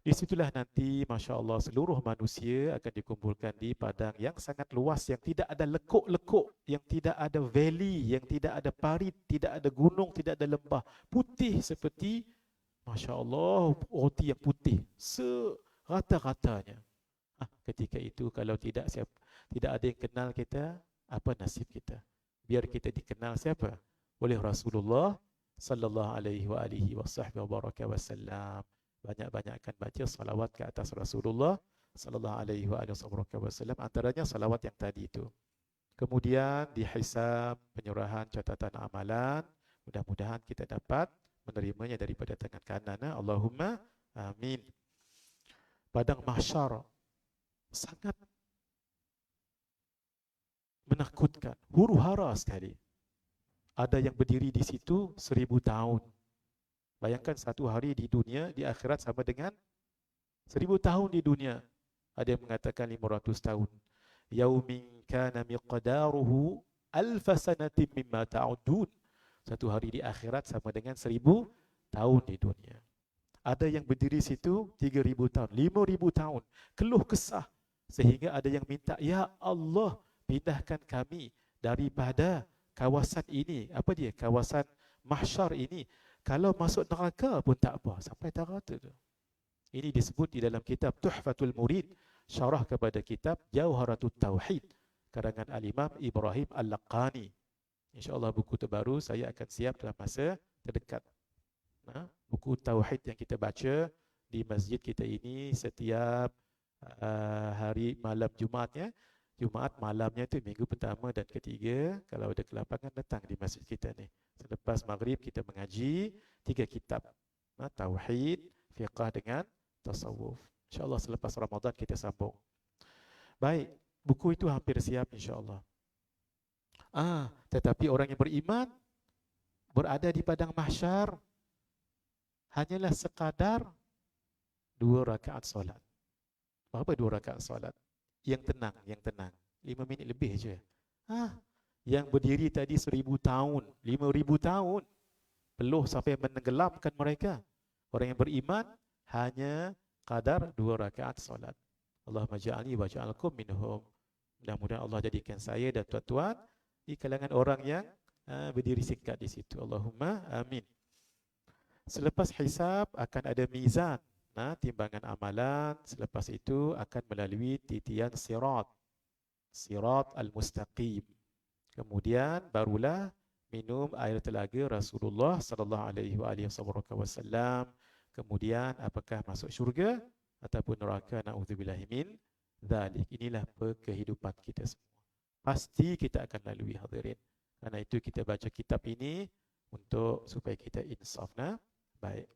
Di situlah nanti Masya Allah seluruh manusia akan dikumpulkan di padang yang sangat luas, yang tidak ada lekuk-lekuk, yang tidak ada valley, yang tidak ada parit, tidak ada gunung, tidak ada lembah. Putih seperti Masya Allah roti yang putih serata-ratanya. Ketika itu kalau tidak ada yang kenal kita, apa nasib kita? Biar kita dikenal siapa? Oleh Rasulullah sallallahu alaihi wa alihi wasallam. Banyak-banyakkan baca salawat ke atas Rasulullah sallallahu alaihi wa alihi wasallam, antaranya salawat yang tadi itu. Kemudian dihisab, penyerahan catatan amalan. Mudah-mudahan kita dapat menerimanya daripada tangan kanan. Allahumma amin. Padang mahsyar sangat menakutkan, huru-hara sekali. Ada yang berdiri di situ 1000 tahun. Bayangkan satu hari di dunia, di akhirat sama dengan 1000 tahun di dunia. Ada yang mengatakan 500 tahun. Yaumin kana miqdaruhu alfa sanatin mimma ta'udun. Satu hari di akhirat sama dengan 1000 tahun di dunia. Ada yang berdiri situ 3000 tahun, 5000 tahun. Keluh kesah. Sehingga ada yang minta, ya Allah, pindahkan kami daripada kawasan ini. Apa dia? Kawasan mahsyar ini. Kalau masuk neraka pun tak apa. Sampai neraka tu. Ini disebut di dalam kitab Tuhfatul Murid, syarah kepada kitab Jauharatul Tauhid, karangan Al-Imam Ibrahim Al-Laqani. InsyaAllah buku terbaru saya akan siap dalam masa terdekat. Buku Tauhid yang kita baca di masjid kita ini setiap hari malam Jumaatnya. Jumaat malamnya itu minggu pertama dan ketiga. Kalau ada kelapangan datang di masjid kita ni. Selepas maghrib kita mengaji 3 kitab. Tauhid, fiqah dengan tasawuf. InsyaAllah selepas Ramadan kita sambung. Baik, buku itu hampir siap insyaAllah. Tetapi orang yang beriman berada di padang mahsyar hanyalah sekadar 2 rakaat solat. Berapa 2 rakaat solat? Yang tenang. 5 minit lebih je. Yang berdiri tadi 1000 tahun, 5000 tahun, peluh sampai menenggelamkan mereka. Orang yang beriman hanya kadar 2 rakaat solat. Allahumma ja'alni wa ja'alkum minhum. Mudah-mudahan Allah jadikan saya dan tuan-tuan di kalangan orang yang berdiri singkat di situ. Allahumma amin. Selepas hisab akan ada mizan, timbangan amalan. Selepas itu akan melalui titian sirat al-mustaqim. Kemudian barulah minum air telaga Rasulullah sallallahu alaihi wasallam. Kemudian apakah masuk syurga ataupun neraka, naudzubillahi min dzalik. Inilah kehidupan kita semua. Pasti kita akan lalui, hadirin. Karena itu kita baca kitab ini untuk supaya kita insaf. Nah, baik.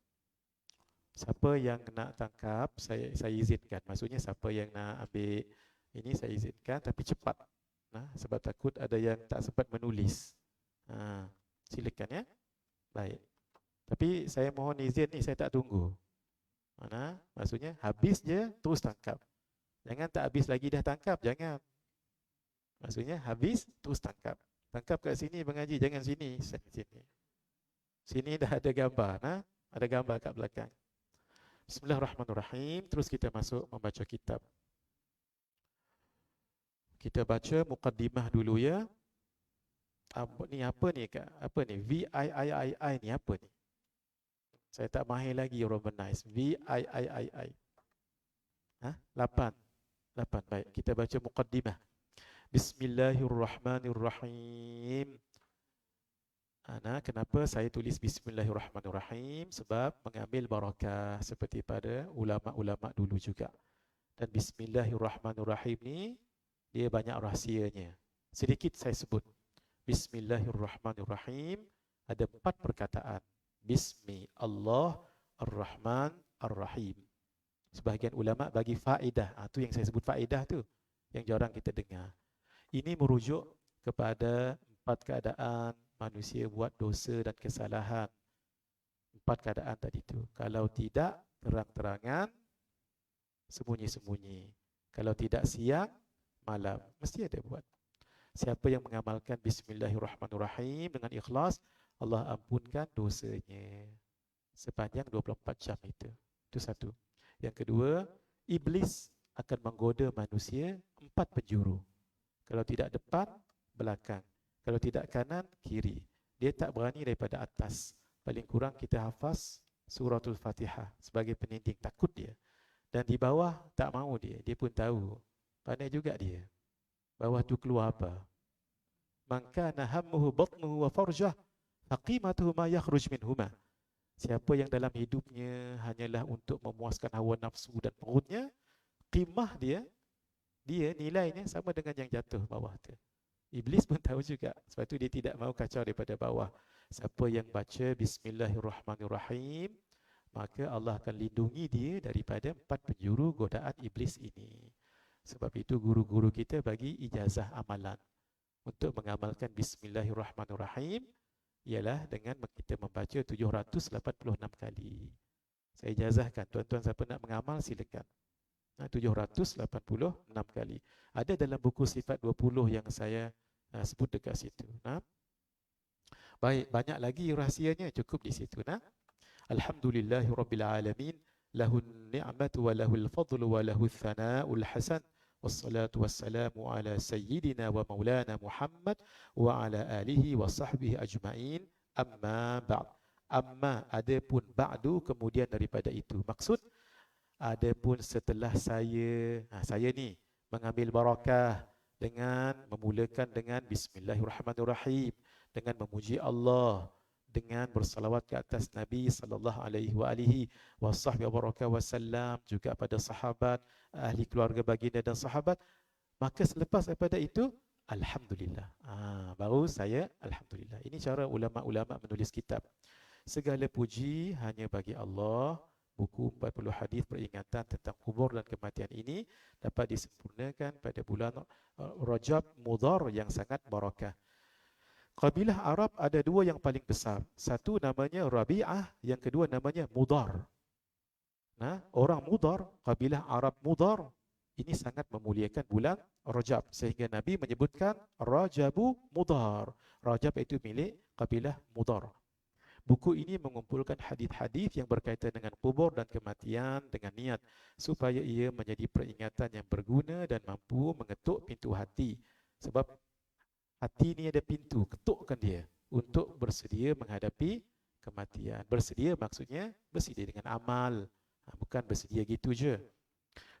Siapa yang nak tangkap, saya izinkan. Maksudnya siapa yang nak ambil ini saya izinkan, tapi cepat. Nah, sebab takut ada yang tak sempat menulis. Silakan ya. Baik. Tapi saya mohon izin ni, saya tak tunggu. Mana? Maksudnya habis je terus tangkap. Jangan tak habis lagi dah tangkap, jangan. Maksudnya habis terus tangkap. Tangkap kat sini mengaji, jangan sini. Sini dah ada gambar, nah? Ada gambar kat belakang. Bismillahirrahmanirrahim. Terus kita masuk membaca kitab. Kita baca muqaddimah dulu ya. Ni apa ni Kak? Apa ni? VIII ni apa ni? Saya tak mahir lagi Romanize. VIII. 8. Baik, kita baca muqaddimah. Bismillahirrahmanirrahim. Kenapa saya tulis Bismillahirrahmanirrahim? Sebab mengambil barakah seperti pada ulama-ulama dulu juga. Dan Bismillahirrahmanirrahim ni dia banyak rahsianya. Sedikit saya sebut. Bismillahirrahmanirrahim ada 4 perkataan. Bismi Allah Ar-Rahman Ar-Rahim. Sebahagian ulama bagi faedah. Tu yang saya sebut faedah tu yang jarang kita dengar. Ini merujuk kepada 4 keadaan manusia buat dosa dan kesalahan. 4 keadaan tadi tu. Kalau tidak, terang-terangan, sembunyi-sembunyi. Kalau tidak, siang, malam. Mesti ada buat. Siapa yang mengamalkan Bismillahirrahmanirrahim dengan ikhlas, Allah ampunkan dosanya sepanjang 24 jam itu. Itu satu. Yang kedua, iblis akan menggoda manusia 4 penjuru. Kalau tidak depan, belakang. Kalau tidak kanan, kiri. Dia tak berani daripada atas. Paling kurang kita hafaz suratul Fatihah sebagai peninding, takut dia. Dan di bawah tak mahu dia. Dia pun tahu. Pandai juga dia. Bawah tu keluar apa? Man kana hammuhu batnuhu wa farjah faqimatuhu ma yakhruj minhuma. Siapa yang dalam hidupnya hanyalah untuk memuaskan hawa nafsu dan perutnya, qimah dia nilainya sama dengan yang jatuh bawah tu. Iblis pun tahu juga. Sebab tu dia tidak mahu kacau daripada bawah. Siapa yang baca Bismillahirrahmanirrahim, maka Allah akan lindungi dia daripada 4 penjuru godaan iblis ini. Sebab itu guru-guru kita bagi ijazah amalan untuk mengamalkan Bismillahirrahmanirrahim ialah dengan kita membaca 786 kali. Saya ijazahkan, tuan-tuan siapa nak mengamal silakan. 786 kali. Ada dalam buku sifat 20 yang saya sebut dekat situ. Baik, banyak lagi rahsianya, cukup di situ. Alhamdulillahirabbil alamin, lahun ni'matu wa lahul fadlu wa lahul thana'ul hasan. Wassalatu wassalamu ala sayyidina wa maulana Muhammad wa ala alihi wa sahbihi ajma'in. Amma ba'd. Amma adapun ba'du kemudian daripada itu. Maksud adapun setelah saya ni mengambil barakah dengan memulakan dengan Bismillahirrahmanirrahim, dengan memuji Allah, dengan bersalawat ke atas Nabi sallallahu alaihi wasallam, juga pada sahabat, ahli keluarga baginda dan sahabat. Maka selepas daripada itu, alhamdulillah. Baru saya alhamdulillah. Ini cara ulama-ulama menulis kitab. Segala puji hanya bagi Allah. Buku 40 hadis peringatan tentang kubur dan kematian ini dapat disempurnakan pada bulan Rajab Mudhar yang sangat barakah. Kabilah Arab ada 2 yang paling besar. Satu namanya Rabi'ah, yang kedua namanya Mudhar. Orang Mudhar, kabilah Arab Mudhar, ini sangat memuliakan bulan Rajab sehingga Nabi menyebutkan Rajabu Mudhar. Rajab itu milik kabilah Mudhar. Buku ini mengumpulkan hadis-hadis yang berkaitan dengan kubur dan kematian dengan niat supaya ia menjadi peringatan yang berguna dan mampu mengetuk pintu hati. Sebab hati ni ada pintu, ketukkan dia untuk bersedia menghadapi kematian. Bersedia maksudnya bersedia dengan amal, bukan bersedia gitu je.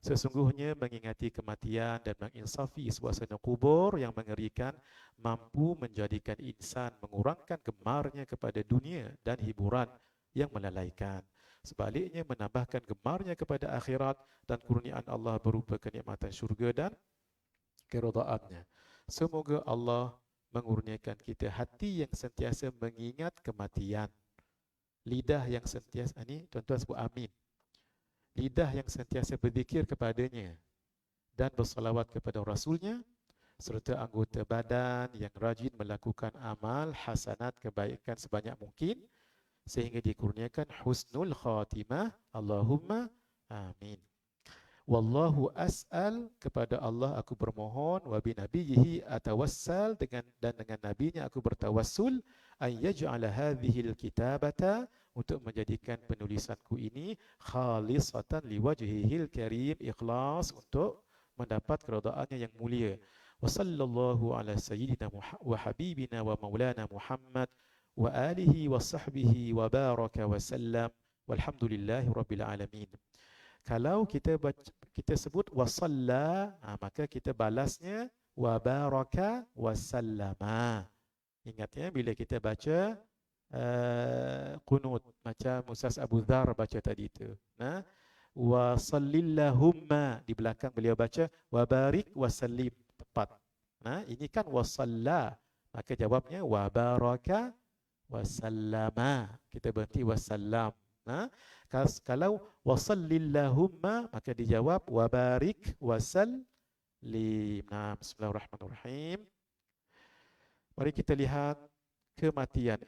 Sesungguhnya mengingati kematian dan menginsafi suasana kubur yang mengerikan mampu menjadikan insan mengurangkan gemarnya kepada dunia dan hiburan yang melalaikan. Sebaliknya menambahkan gemarnya kepada akhirat dan kurniaan Allah berupa kenikmatan syurga dan keredaannya. Semoga Allah mengurniakan kita hati yang sentiasa mengingat kematian, lidah yang sentiasa, ini tuan-tuan sebut amin, lidah yang sentiasa berzikir kepadanya dan bersalawat kepada Rasulnya, serta anggota badan yang rajin melakukan amal hasanat kebaikan sebanyak mungkin sehingga dikurniakan husnul khatimah. Allahumma amin. Wallahu as'al, kepada Allah aku bermohon, wa bi nabiyhi atawassal, dengan nabinya aku bertawassul, ay yaj'ala hadhil kitabata, untuk menjadikan penulisanku ini khalisatan liwajhihil karim, ikhlas untuk mendapat keridhaannya yang mulia. Wa sallallahu ala sayyidina wa habibina wa maulana Muhammad wa alihi wa sahbihi wa baraka wa sallam, walhamdulillahi rabbil alamin. Kalau kita sebut wasalla, maka kita balasnya wa baraka wa sallama. Ingat ya, bila kita baca qunut macam Ustaz Abu Dhar baca tadi itu, nah, wa sallillahumma, di belakang beliau baca wa barik wa sallim, tepat. Nah, ini kan wasalla, maka jawabnya wa baraka wa sallama, kita berhenti wa sallam. Nah, kalau wasallillahumma, maka dijawab wabarik wasallim. Nah, bismillahirrahmanirrahim. Mari kita lihat kematian.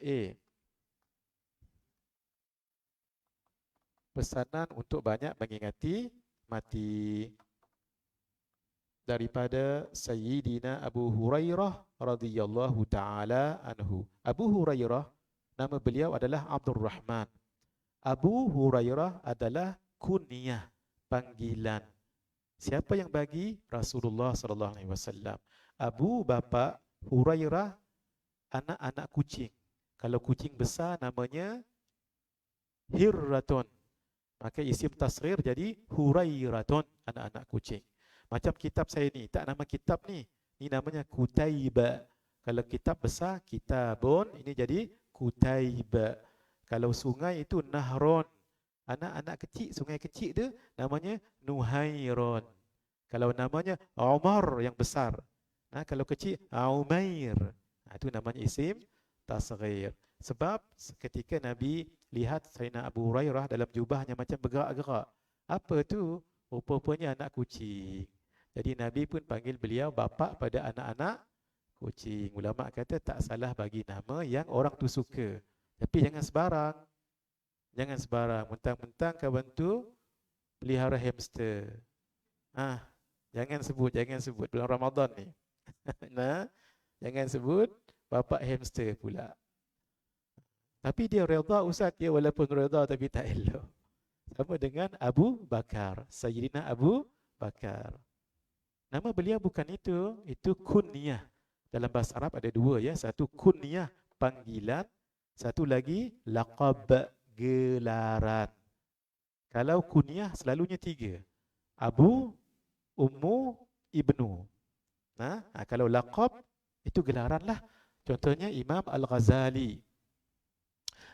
Pesanan untuk banyak mengingati mati. Daripada Sayyidina Abu Hurairah radhiyallahu ta'ala anhu. Abu Hurairah, nama beliau adalah Abdurrahman. Abu Hurairah adalah kunyah, panggilan. Siapa yang bagi? Rasulullah sallallahu alaihi wasallam. Abu bapa Hurairah, anak-anak kucing. Kalau kucing besar namanya Hirratun, maka isim tasghir jadi Hurairatun, anak-anak kucing. Macam kitab saya ni, tak nama kitab ni. Ni namanya Kutaiba. Kalau kitab besar, kitabun, ini jadi Kutaiba. Kalau sungai itu Nahron. Anak-anak kecil, sungai kecil tu namanya Nuhairon. Kalau namanya Umar yang besar. Kalau kecil Umair. Itu namanya isim tasghir. Sebab ketika Nabi lihat Sayyidina Abu Hurairah dalam jubahnya macam bergerak-gerak. Apa tu? Rupa-rupanya anak kucing. Jadi Nabi pun panggil beliau bapa pada anak-anak kucing. Ulama kata tak salah bagi nama yang orang tu suka. Tapi jangan sebarang. Jangan sebarang. Mentang-mentang kawan tu pelihara hamster. Jangan sebut. Bulan Ramadan ni. Nah, jangan sebut bapa hamster pula. Tapi dia redha Ustaz. Dia walaupun redha tapi tak elok. Sama dengan Abu Bakar. Sayyidina Abu Bakar. Nama beliau bukan itu. Itu kunyah. Dalam bahasa Arab ada dua ya. Satu kunyah, panggilan. Satu lagi laqab, gelaran. Kalau kunyah selalunya tiga. Abu, Ummu, Ibnu. Kalau laqab itu gelaran lah. Contohnya Imam Al-Ghazali.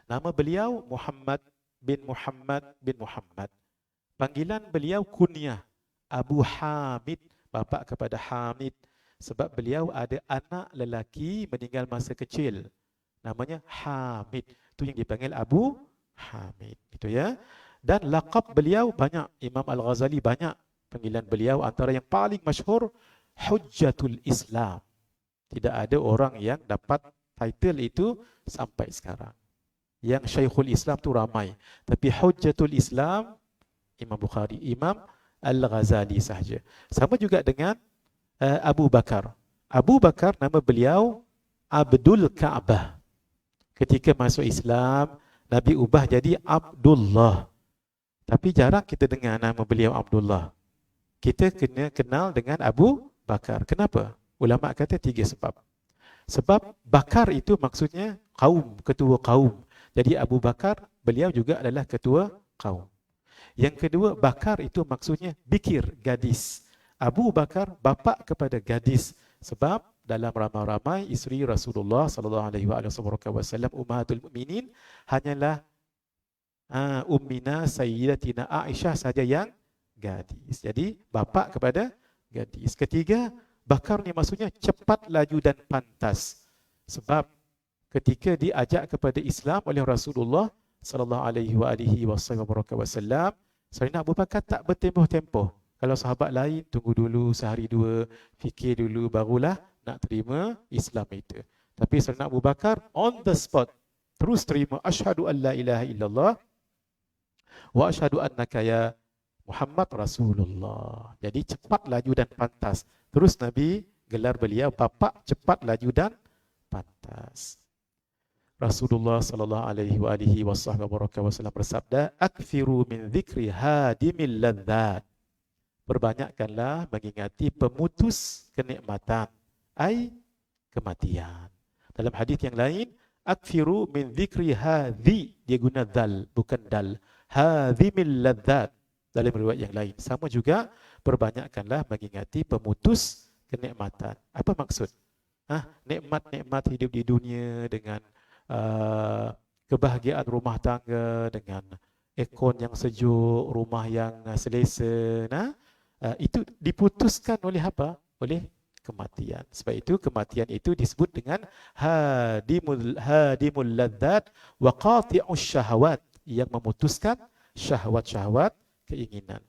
Nama beliau Muhammad bin Muhammad bin Muhammad. Panggilan beliau kunyah Abu Hamid, bapa kepada Hamid. Sebab beliau ada anak lelaki meninggal masa kecil. Namanya Hamid. Itu yang dipanggil Abu Hamid. Itu ya. Dan laqab beliau banyak. Imam Al-Ghazali banyak panggilan beliau. Antara yang paling masyhur, Hujjatul Islam. Tidak ada orang yang dapat title itu sampai sekarang. Yang Syekhul Islam tu ramai. Tapi Hujjatul Islam, Imam Bukhari, Imam Al-Ghazali sahaja. Sama juga dengan Abu Bakar. Abu Bakar nama beliau Abdul Ka'bah. Ketika masuk Islam, Nabi ubah jadi Abdullah. Tapi jarang kita dengar nama beliau Abdullah. Kita kena kenal dengan Abu Bakar. Kenapa? Ulama kata tiga sebab. Sebab Bakar itu maksudnya kaum, ketua kaum. Jadi Abu Bakar, beliau juga adalah ketua kaum. Yang kedua, Bakar itu maksudnya bikir, gadis. Abu Bakar, bapa kepada gadis. Sebab dalam ramai-ramai isteri Rasulullah sallallahu alaihi wasallam ummahatul mukminin hanyalah ummina sayyidatina Aisyah saja yang gadis. Jadi bapa kepada gadis. Ketiga, Bakar ni maksudnya cepat, laju dan pantas. Sebab ketika diajak kepada Islam oleh Rasulullah sallallahu alaihi wasallam, Sayyidina Abu Bakar tak bertempoh-tempoh. Kalau sahabat lain tunggu dulu sehari dua, fikir dulu barulah nak terima Islam itu. Tapi Sayyidina Abu Bakar on the spot terus terima, asyhadu an la ilaha illallah wa asyhadu annaka ya Muhammad Rasulullah. Jadi cepat, laju dan pantas. Terus Nabi gelar beliau bapa cepat, laju dan pantas. Rasulullah sallallahu alaihi wasallam bersabda, "Akfiru min dzikri hadimil ladzat." Perbanyakkanlah mengingati pemutus kenikmatan, ai kematian. Dalam hadis yang lain, akfiru min dzikri hadhi, dia guna dal bukan dal. Hadhimil ladzat. Dalam riwayat yang lain sama juga, perbanyakkanlah mengingati pemutus kenikmatan. Apa maksud? Nikmat-nikmat hidup di dunia dengan kebahagiaan rumah tangga, dengan aircon yang sejuk, rumah yang selesa, itu diputuskan oleh apa? Oleh kematian. Sebab itu kematian itu disebut dengan hadimul ladzat wa qati'us syahawat, yang memutuskan syahwat-syahwat keinginan.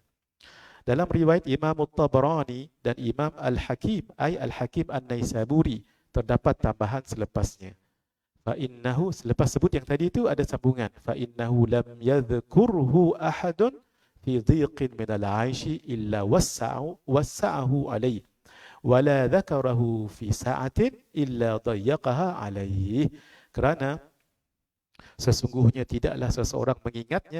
Dalam riwayat Imam At-Tabarani dan Imam Al-Hakim, Al-Hakim An-Naisaburi, terdapat tambahan selepasnya. Fa innahu, selepas sebut yang tadi itu ada sambungan. Fa innahu lam yadhkurhu ahadun fi dhiqin min al-'aishi illa wassa'ahu alayhi wa la dhakarahu fi sa'atin illa dayyaqaha alayhi. Kerana sesungguhnya tidaklah seseorang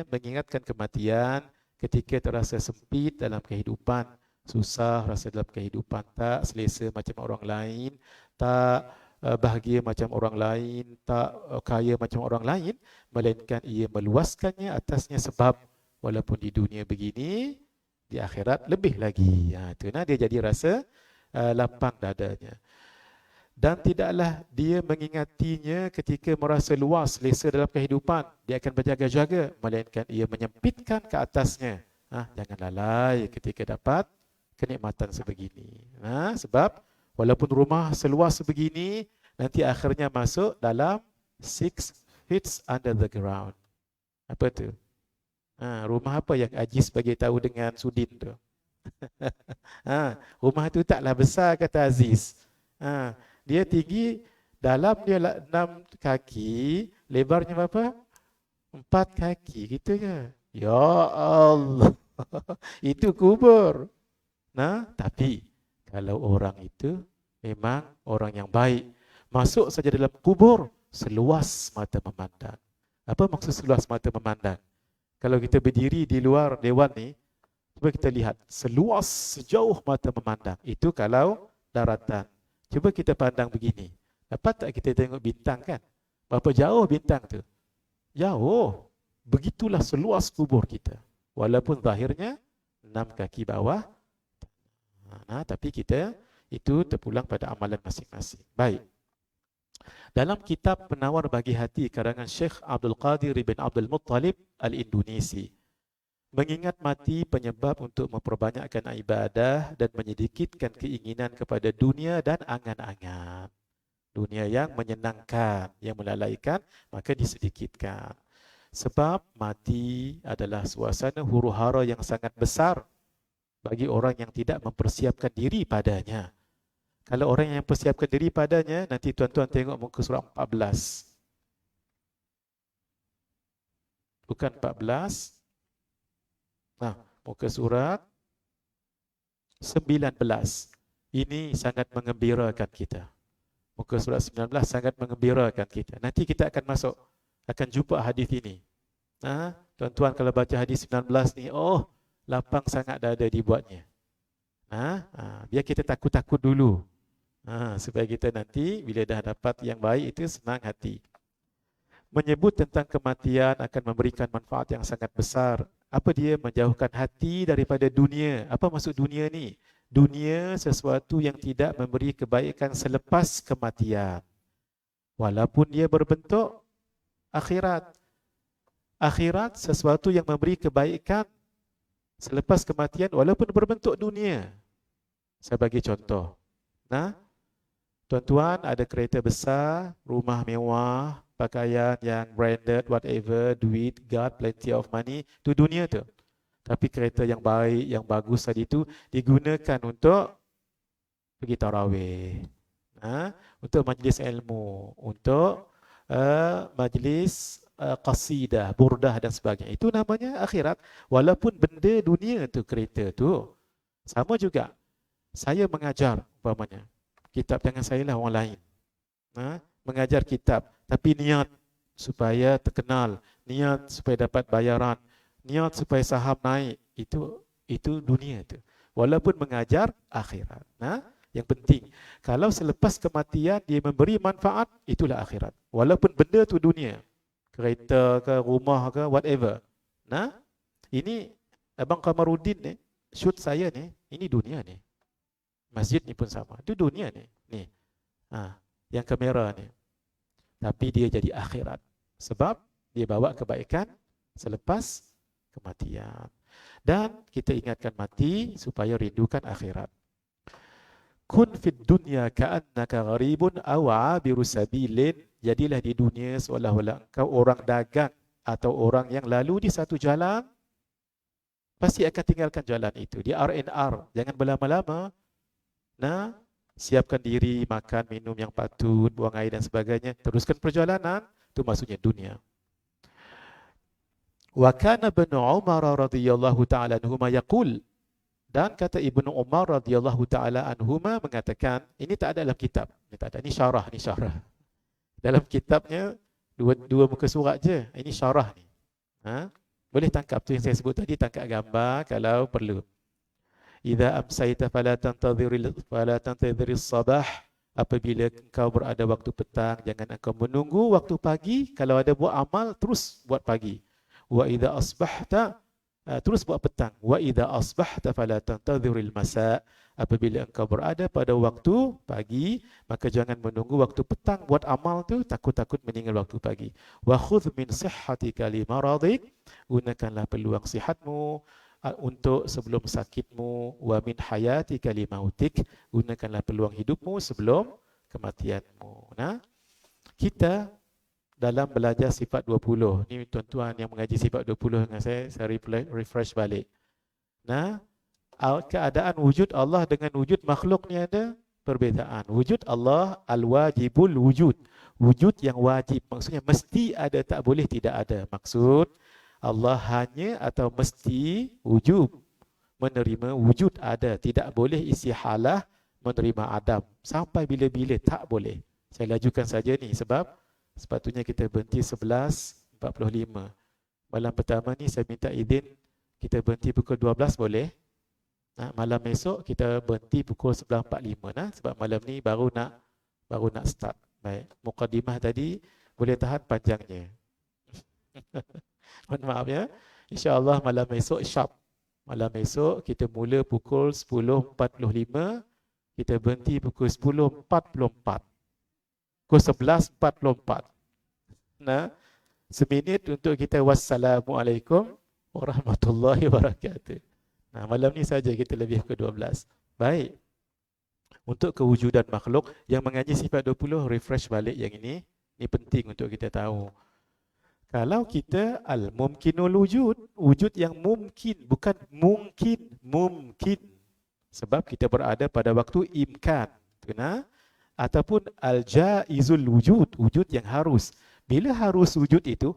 mengingatkan kematian ketika terasa sempit dalam kehidupan, susah rasa dalam kehidupan, tak selesa macam orang lain, tak bahagia macam orang lain, tak kaya macam orang lain, melainkan ia meluaskannya atasnya, sebab walaupun di dunia begini, di akhirat lebih lagi. Itu dia jadi rasa lapang dadanya. Dan tidaklah dia mengingatinya ketika merasa luas, selesa dalam kehidupan, dia akan berjaga-jaga, melainkan ia menyempitkan ke atasnya. Jangan lalai ketika dapat kenikmatan sebegini. Sebab walaupun rumah seluas sebegini, nanti akhirnya masuk dalam 6 feet under the ground. Apa tu? Rumah apa yang Ajis bagi tahu dengan Sudin tu? Rumah tu taklah besar, kata Aziz. Dia tinggi, dalam dia 6 kaki, lebarnya berapa? 4 kaki, gitu je. Ya Allah. Itu kubur. Tapi kalau orang itu memang orang yang baik, masuk saja dalam kubur seluas mata memandang. Apa maksud seluas mata memandang? Kalau kita berdiri di luar dewan ni, cuba kita lihat seluas sejauh mata memandang. Itu kalau daratan. Cuba kita pandang begini. Dapat tak kita tengok bintang kan? Berapa jauh bintang tu? Jauh. Begitulah seluas kubur kita. Walaupun zahirnya 6 kaki bawah. Tapi kita itu terpulang pada amalan masing-masing. Baik. Dalam kitab Penawar Bagi Hati karangan Syekh Abdul Qadir bin Abdul Muttalib Al-Indonesi, mengingat mati penyebab untuk memperbanyakkan ibadah dan menyedikitkan keinginan kepada dunia dan angan-angan. Dunia yang menyenangkan, yang melalaikan, maka disedikitkan. Sebab mati adalah suasana huru-hara yang sangat besar bagi orang yang tidak mempersiapkan diri padanya. Kalau orang yang mempersiapkan diri padanya, nanti tuan-tuan tengok muka surat 14. Bukan 14. Muka surat 19. Ini sangat mengembirakan kita. Muka surat 19 sangat mengembirakan kita. Nanti kita akan masuk, akan jumpa hadis ini. Tuan-tuan kalau baca hadis 19 ni, lapang sangat dada dibuatnya. Biar kita takut-takut dulu. Supaya kita nanti bila dah dapat yang baik itu senang hati. Menyebut tentang kematian akan memberikan manfaat yang sangat besar. Apa dia? Menjauhkan hati daripada dunia. Apa maksud dunia ni? Dunia sesuatu yang tidak memberi kebaikan selepas kematian. Walaupun dia berbentuk akhirat. Akhirat sesuatu yang memberi kebaikan selepas kematian walaupun berbentuk dunia. Saya bagi contoh. Tuan-tuan ada kereta besar, rumah mewah, pakaian yang branded, whatever, duit, got plenty of money, itu dunia tu. Tapi kereta yang baik, yang bagus tadi itu digunakan untuk pergi tarawih, untuk majlis ilmu, untuk majlis qasidah, burdah dan sebagainya. Itu namanya akhirat. Walaupun benda dunia tu, kereta tu. Sama juga, saya mengajar, umpamanya, kitab jangan saya lah, orang lain. Mengajar kitab, tapi niat supaya terkenal, niat supaya dapat bayaran, niat supaya saham naik, itu dunia tu. Walaupun mengajar akhirat. Yang penting, kalau selepas kematian dia memberi manfaat, itulah akhirat. Walaupun benda tu dunia, kereta ke, rumah ke, whatever. Ini Abang Kamaruddin ni, shoot saya ni, ini dunia ni. Masjid ni pun sama, itu dunia ni. Ni, yang kamera ni. Tapi dia jadi akhirat. Sebab dia bawa kebaikan selepas kematian. Dan kita ingatkan mati supaya rindukan akhirat. Kun fid dunya ka'annaka gharibun aw 'abiru sabilin. Jadilah di dunia seolah-olah engkau orang dagang atau orang yang lalu di satu jalan, pasti akan tinggalkan jalan itu. Di R&R, jangan berlama-lama. Siapkan diri, makan, minum yang patut, buang air dan sebagainya. Teruskan perjalanan, itu maksudnya dunia. Wa kana Ibnu Umar radhiyallahu ta'ala anhuma yaqul. Dan kata Ibnu Umar radhiyallahu ta'ala anhuma mengatakan, ini tak ada dalam kitab. Ini tak ada, ini syarah, ni syarah. Dalam kitabnya dua muka surat je. Ini syarah ni. Boleh tangkap tu yang saya sebut tadi, tangkap gambar kalau perlu. Idza amsayta fala tantadhiris sabah. Apabila engkau berada waktu petang, jangan engkau menunggu waktu pagi. Kalau ada buat amal, terus buat pagi. Wa idza asbahta, terus buat petang. Wa idza asbahta fala tantadhiril masa. Apabila engkau berada pada waktu pagi, maka jangan menunggu waktu petang buat amal tu, takut-takut meninggal waktu pagi. Wa khudh min sihhatika li maradik. Gunakanlah peluang sihatmu untuk sebelum sakitmu. Wa min hayatika li mautik. Gunakanlah peluang hidupmu sebelum kematianmu. Kita dalam belajar sifat 20. Ni tuan-tuan yang mengaji sifat 20 dengan saya refresh balik. Keadaan wujud Allah dengan wujud makhluk ni ada perbezaan. Wujud Allah al-wajibul wujud. Wujud yang wajib. Maksudnya mesti ada, tak boleh tidak ada. Maksud Allah hanya atau mesti wujud. Menerima wujud ada. Tidak boleh istihalah menerima Adam. Sampai bila-bila tak boleh. Saya lajukan saja ni sebab sepatutnya kita berhenti 11.45. Malam pertama ni saya minta izin kita berhenti pukul 12 boleh? Malam esok kita berhenti pukul 11.45 sebab malam ni baru nak start. Baik, mukadimah tadi boleh tahan panjangnya. Mohon maaf ya. Insya-Allah malam esok sharp. Malam esok kita mula pukul 10.45, kita berhenti pukul 10.44. Pukul 11.44. Seminit untuk kita wassalamualaikum warahmatullahi wabarakatuh. Malam ni saja kita lebih ke 12. Baik. Untuk kewujudan makhluk yang mengaji sifat 20, refresh balik yang ini. Ini penting untuk kita tahu. Kalau kita al-mumkinul wujud, wujud yang mungkin, bukan mungkin. Sebab kita berada pada waktu imkan. Ataupun al-jaizul wujud, wujud yang harus. Bila harus wujud itu,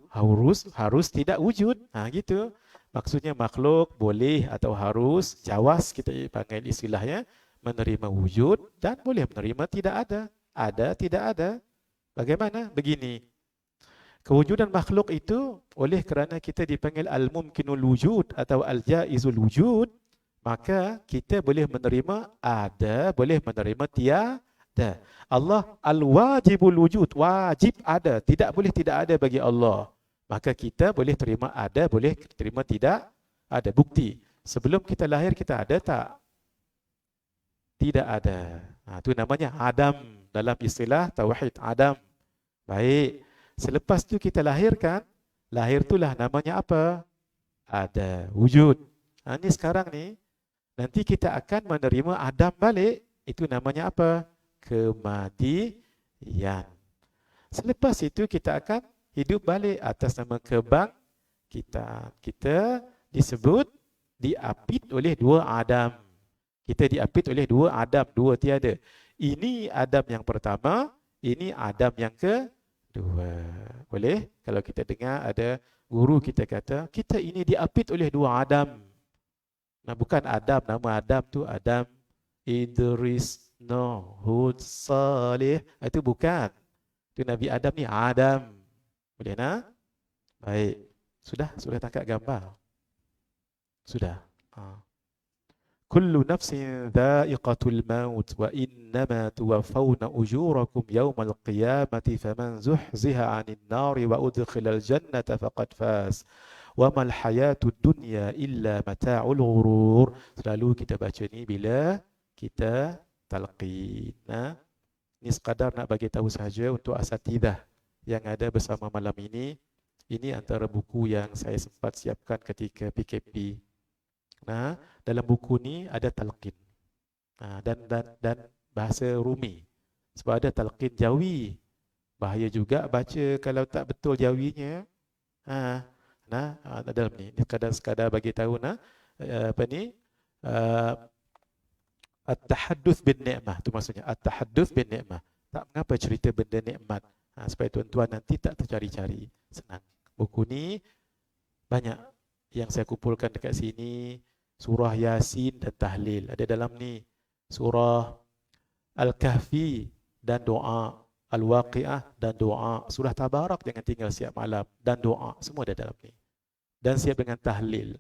harus tidak wujud. Gitu. Maksudnya makhluk boleh atau harus, jawaz kita panggil istilahnya, menerima wujud dan boleh menerima tidak ada. Ada, tidak ada. Bagaimana? Begini. Kewujudan makhluk itu oleh kerana kita dipanggil al-mumkinul wujud atau al-jaizul wujud, maka kita boleh menerima ada, boleh menerima tiada. Allah al-wajibul wujud, wajib ada, tidak boleh tidak ada bagi Allah. Maka kita boleh terima ada, boleh terima tidak ada. Bukti, sebelum kita lahir kita ada tak? Tidak ada. Itu namanya Adam dalam istilah tauhid, Adam. Baik, selepas itu kita lahirkan, lahir itulah namanya apa? Ada, wujud. Ini sekarang ni, nanti kita akan menerima Adam balik, itu namanya apa? kematian. Selepas itu kita akan hidup balik atas nama kebangkitan. Kita disebut diapit oleh dua Adam. Kita diapit oleh dua Adam, dua tiada. Ini Adam yang pertama, ini Adam yang kedua. Boleh? Kalau kita dengar ada guru kita kata, kita ini diapit oleh dua Adam. Nah, bukan Adam, nama Adam tu Adam Idris, Hud, Salih. Itu bukan. Itu Nabi Adam ni Adam. Boleh nak? Baik. Sudah tangkap gambar? Sudah. Kullu nafsin dha'iqatul maut wa innama tuwaffawna ujurakum yawmal qiyamati faman zuhziha 'anil nari wa udkhilal jannata faqad faz. Wa mal hayatud dunya illa mata'ul ghurur. Selalu kita baca ni bila kita talqin. Ini sekadar nak bagi tahu saja untuk asatidah yang ada bersama malam ini. Ini antara buku yang saya sempat siapkan ketika PKP. Nah, dalam buku ni ada talqin. Dan bahasa Rumi. Sebab ada talqin Jawi. Bahaya juga baca kalau tak betul Jawinya. Dalam ni sekadar bagi tahu at-tahadduts bin ni'mah, tu maksudnya at-tahadduts bin ni'mah. Tak mengapa cerita benda nikmat. Supaya tuan-tuan nanti tak tercari-cari. Senang. Buku ni banyak yang saya kumpulkan dekat sini. Surah Yasin dan Tahlil ada dalam ni. Surah Al-Kahfi dan doa. Al-Waqi'ah dan doa. Surah Tabarak jangan tinggal siap malam dan doa. Semua ada dalam ni. Dan siap dengan tahlil.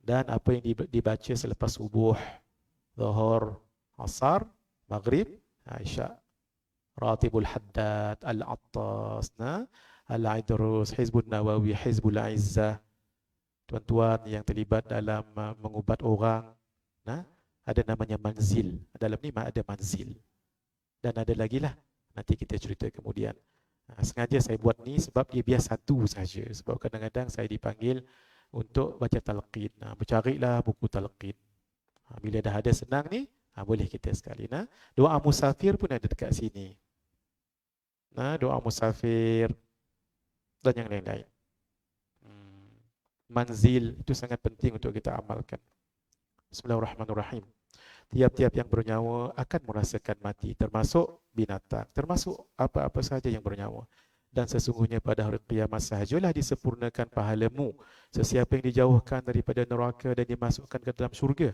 Dan apa yang dibaca selepas subuh, Zuhur, Asar, Maghrib, Isya. Ratibul Haddad, Al-Attas, Al-Aidrus, Hizbun Nawawi, Hizbul Izzah. Tuan-tuan yang terlibat dalam mengubat orang, ada namanya manzil. Dalam ni ada manzil. Dan ada lagi lah. Nanti kita cerita kemudian. Sengaja saya buat ni sebab dia biar satu saja. Sebab kadang-kadang saya dipanggil untuk baca talqin. Bercarilah buku talqin. Bila dah ada senang ni, boleh kita sekali. Doa musafir pun ada dekat sini. Doa musafir dan yang lain-lain. Manzil itu sangat penting untuk kita amalkan. Bismillahirrahmanirrahim. Tiap-tiap yang bernyawa akan merasakan mati, termasuk binatang, termasuk apa-apa sahaja yang bernyawa. Dan sesungguhnya pada hari kiamat sahajalah disempurnakan pahalamu sesiapa yang dijauhkan daripada neraka dan dimasukkan ke dalam syurga.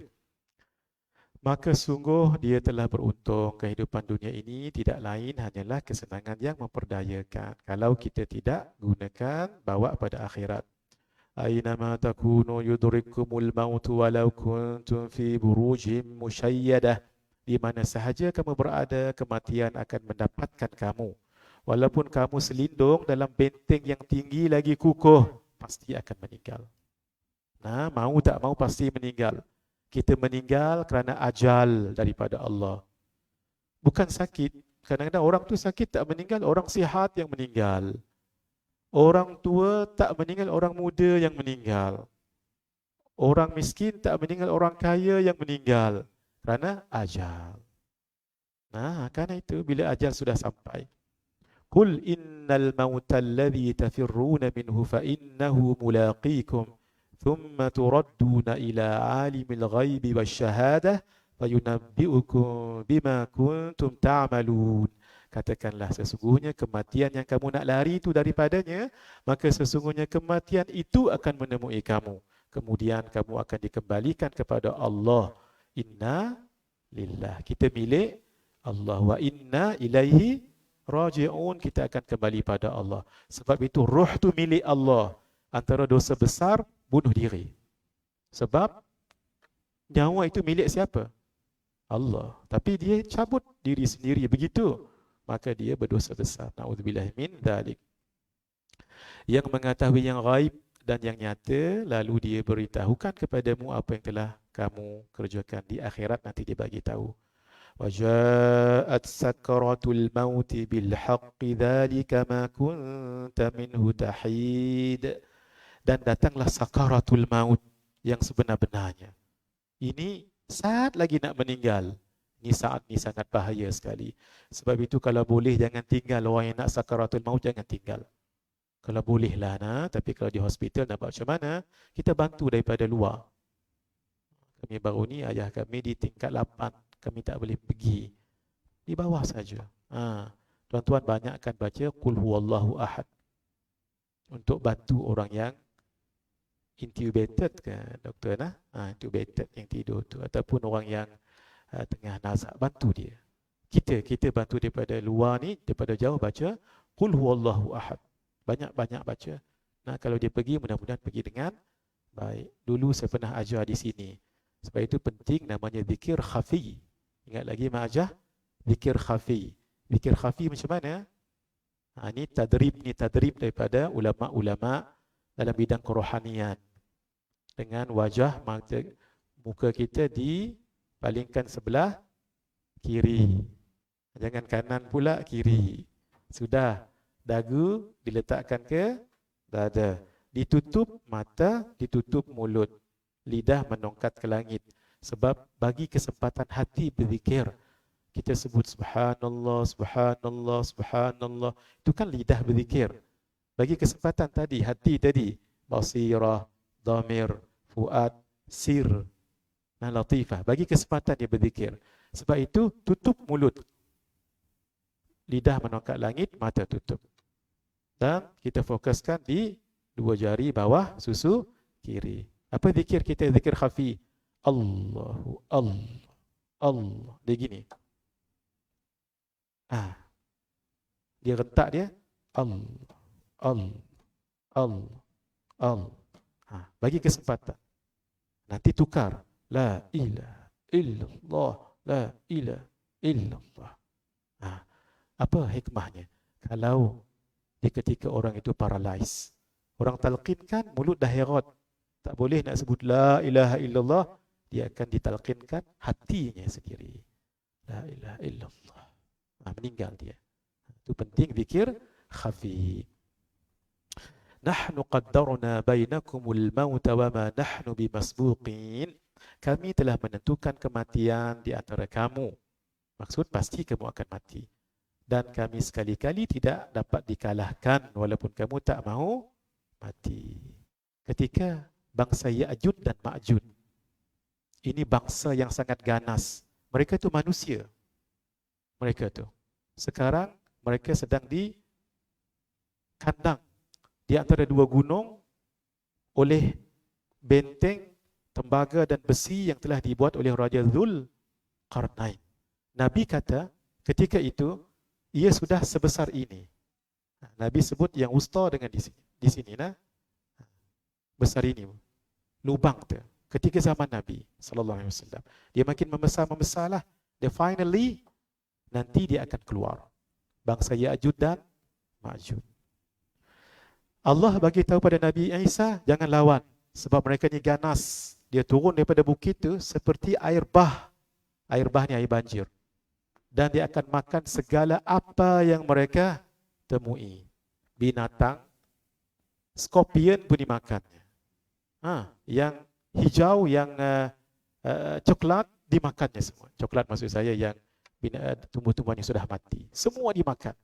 Maka sungguh dia telah beruntung. Kehidupan dunia ini tidak lain hanyalah kesenangan yang memperdayakan. Kalau kita tidak gunakan, bawa pada akhirat. Aynama takunu yudrikumul mautu walau kuntum fi burujim musyayyadah. Di mana sahaja kamu berada, kematian akan mendapatkan kamu. Walaupun kamu selindung dalam benteng yang tinggi lagi kukuh, pasti akan meninggal. Mau tak mau pasti meninggal. Kita meninggal kerana ajal daripada Allah. Bukan sakit. Kadang-kadang orang tu sakit tak meninggal, orang sihat yang meninggal. Orang tua tak meninggal, orang muda yang meninggal. Orang miskin tak meninggal, orang kaya yang meninggal. Kerana ajal. Kerana itu bila ajal sudah sampai. Qul innal mauta alladhi tafirruna minhu fa innahu mulaqikum. Thumma turadduna ila alimil ghaibi wasyahadah fayunabbi'ukum bima kuntum ta'malun. Katakanlah sesungguhnya kematian yang kamu nak lari itu daripadanya, maka sesungguhnya kematian itu akan menemui kamu. Kemudian kamu akan dikembalikan kepada Allah. Inna lillah. Kita milik Allah. Wa inna ilaihi raji'un. Kita akan kembali pada Allah. Sebab itu roh tu milik Allah. Antara dosa besar, bunuh diri. Sebab nyawa itu milik siapa? Allah. Tapi dia cabut diri sendiri. Begitu. Maka dia berdosa besar. Na'udzubillah min dzalik. Yang mengetahui yang gaib dan yang nyata, lalu dia beritahukan kepadamu apa yang telah kamu kerjakan di akhirat, nanti dia bagi tahu. Wa ja'at sakaratul maut bil haqqi dzalika ma kunta minhu tahid. Dan datanglah sakaratul maut yang sebenar-benarnya. Ini saat lagi nak meninggal. Ini saat ni sangat bahaya sekali. Sebab itu kalau boleh jangan tinggal. Orang yang nak sakaratul maut jangan tinggal. Kalau boleh lah, tapi kalau di hospital nak buat macam mana? Kita bantu daripada luar. Kami baru ni, ayah kami di tingkat 8. Kami tak boleh pergi. Di bawah saja. Tuan-tuan banyakkan baca Qul huwallahu ahad. Untuk bantu orang yang intubated ke doktor intubated yang tidur tu, ataupun orang yang tengah nazak, bantu dia. Kita bantu daripada luar ni, daripada jauh baca Qul huwallahu ahad. Banyak-banyak baca. Kalau dia pergi, mudah-mudahan pergi dengan baik. Dulu saya pernah ajar di sini. Sebab itu penting, namanya zikir khafi. Ingat lagi mak ajar? Zikir khafi. Zikir khafi macam mana? Ini tadrib daripada ulama-ulama dalam bidang kerohanian. Dengan wajah muka kita dipalingkan sebelah kiri. Jangan kanan pula, kiri. Sudah, dagu diletakkan ke dada. Ditutup mata, ditutup mulut. Lidah menongkat ke langit. Sebab bagi kesempatan hati berzikir. Kita sebut subhanallah, subhanallah, subhanallah. Itu kan lidah berzikir. Bagi kesempatan tadi, hati tadi. Basirah, dhamir, fuad, sir, latifah. Bagi kesempatan dia berzikir. Sebab itu tutup mulut. Lidah menongkat langit, mata tutup. Dan kita fokuskan di dua jari bawah susu kiri. Apa zikir kita? Zikir khafi. Allahu, Allah, Allah. Dia gini. Dia rentak dia. Allah, Allah, Allah, Allah. Bagi kesempatan. Nanti tukar. La ilaha illallah, la ilaha illallah. Apa hikmahnya? Kalau di ketika orang itu paralyzed, orang talqinkan, mulut dah herat, tak boleh nak sebut la ilaha illallah, dia akan ditalqinkan hatinya sendiri. La ilaha illallah. Meninggal dia. Itu penting zikir khafi. Nahnu qaddarna bainakumul mauta wa ma nahnu bimasbuqin. Kami telah menentukan kematian di antara kamu. Maksud pasti kamu akan mati. Dan kami sekali-kali tidak dapat dikalahkan walaupun kamu tak mahu mati. Ketika bangsa Ya'jud dan Ma'jud, ini bangsa yang sangat ganas. Mereka itu manusia. Mereka itu. Sekarang mereka sedang di kandang di antara dua gunung oleh benteng, tembaga dan besi yang telah dibuat oleh Raja Dzulqarnain. Nabi kata ketika itu ia sudah sebesar ini. Nabi sebut yang wusta dengan di sini besar ini lubang tu. Ketika zaman Nabi sallallahu alaihi wasallam, dia makin membesarlah. Dia finally nanti dia akan keluar. Bangsa Ya'jud dan Ma'jud. Allah bagi tahu pada Nabi Isa, jangan lawan sebab mereka ni ganas. Dia turun daripada bukit tu seperti air bah. Air bah ni air banjir. Dan dia akan makan segala apa yang mereka temui. Binatang, skorpion pun dimakannya. Yang hijau, yang coklat dimakannya semua. Coklat maksud saya yang tumbuh-tumbuhan yang sudah mati. Semua dimakan.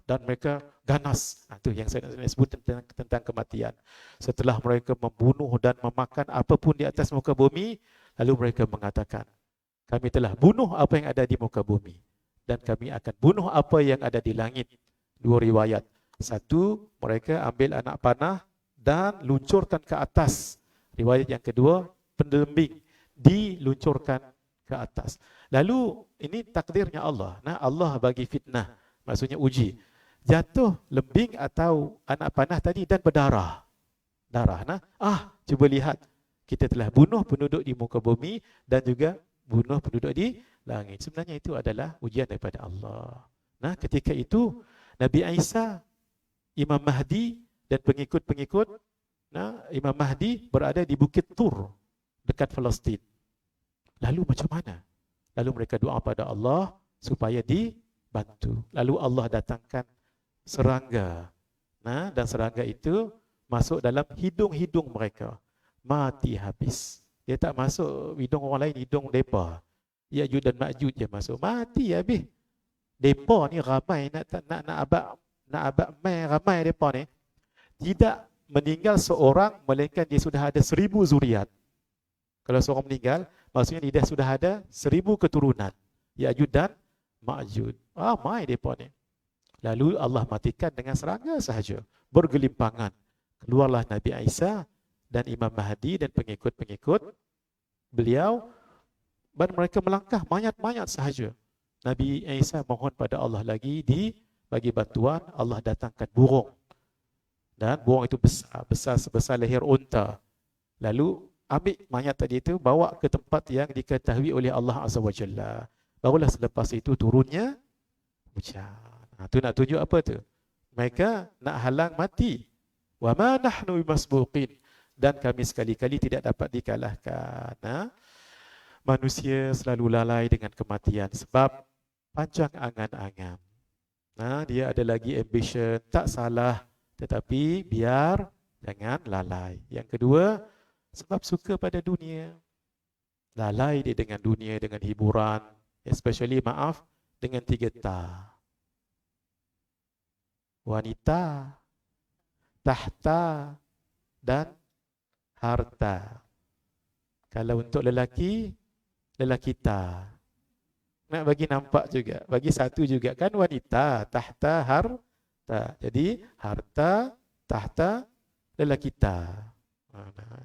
Dan mereka ganas. Itu yang saya nak sebut tentang kematian. Setelah mereka membunuh dan memakan apapun di atas muka bumi, lalu mereka mengatakan, kami telah bunuh apa yang ada di muka bumi dan kami akan bunuh apa yang ada di langit. Dua riwayat. Satu, mereka ambil anak panah dan luncurkan ke atas. Riwayat yang kedua, pendelembing diluncurkan ke atas. Lalu ini takdirnya Allah. Allah bagi fitnah, maksudnya uji. Jatuh lembing atau anak panah tadi dan berdarah. Darah. Cuba lihat. Kita telah bunuh penduduk di muka bumi dan juga bunuh penduduk di langit. Sebenarnya itu adalah ujian daripada Allah. Ketika itu Nabi Isa, Imam Mahdi dan pengikut-pengikut Imam Mahdi berada di Bukit Tur dekat Palestin. Lalu macam mana? Lalu mereka doa pada Allah supaya dibantu. Lalu Allah datangkan serangga. Dan serangga itu masuk dalam hidung-hidung mereka. Mati habis. Dia tak masuk hidung orang lain, hidung mereka. Ya'juj dan Ma'juj je masuk. Mati habis. Depa ni ramai nak abad mai ramai depa ni. Tidak meninggal seorang melainkan dia sudah ada 1000 zuriat. Kalau seorang meninggal, maksudnya dia sudah ada 1000 keturunan. Ya'juj dan Ma'juj. Ramai depa ni. Lalu Allah matikan dengan serangga sahaja. Bergelimpangan. Keluarlah Nabi Isa dan Imam Mahdi dan pengikut-pengikut beliau. Dan mereka melangkah mayat-mayat sahaja. Nabi Isa mohon pada Allah lagi bagi bantuan. Allah datangkan burung. Dan burung itu besar sebesar leher unta. Lalu ambil mayat tadi itu, bawa ke tempat yang diketahui oleh Allah Azza wa Jalla. Barulah selepas itu turunnya hujan. Itu nak tunjuk apa tu? Mereka nak halang mati. Wa ma nahnu bimasbuqin. Dan kami sekali-kali tidak dapat dikalahkan. Manusia selalu lalai dengan kematian sebab panjang angan-angan. Dia ada lagi ambition, tak salah, tetapi biar jangan lalai. Yang kedua, sebab suka pada dunia. Lalai dia dengan dunia, dengan hiburan, especially dengan 3 ta. Wanita, tahta, dan harta. Kalau untuk lelaki ta. Nak bagi nampak juga, bagi satu juga kan wanita, tahta, harta. Jadi harta, tahta, lelaki ta.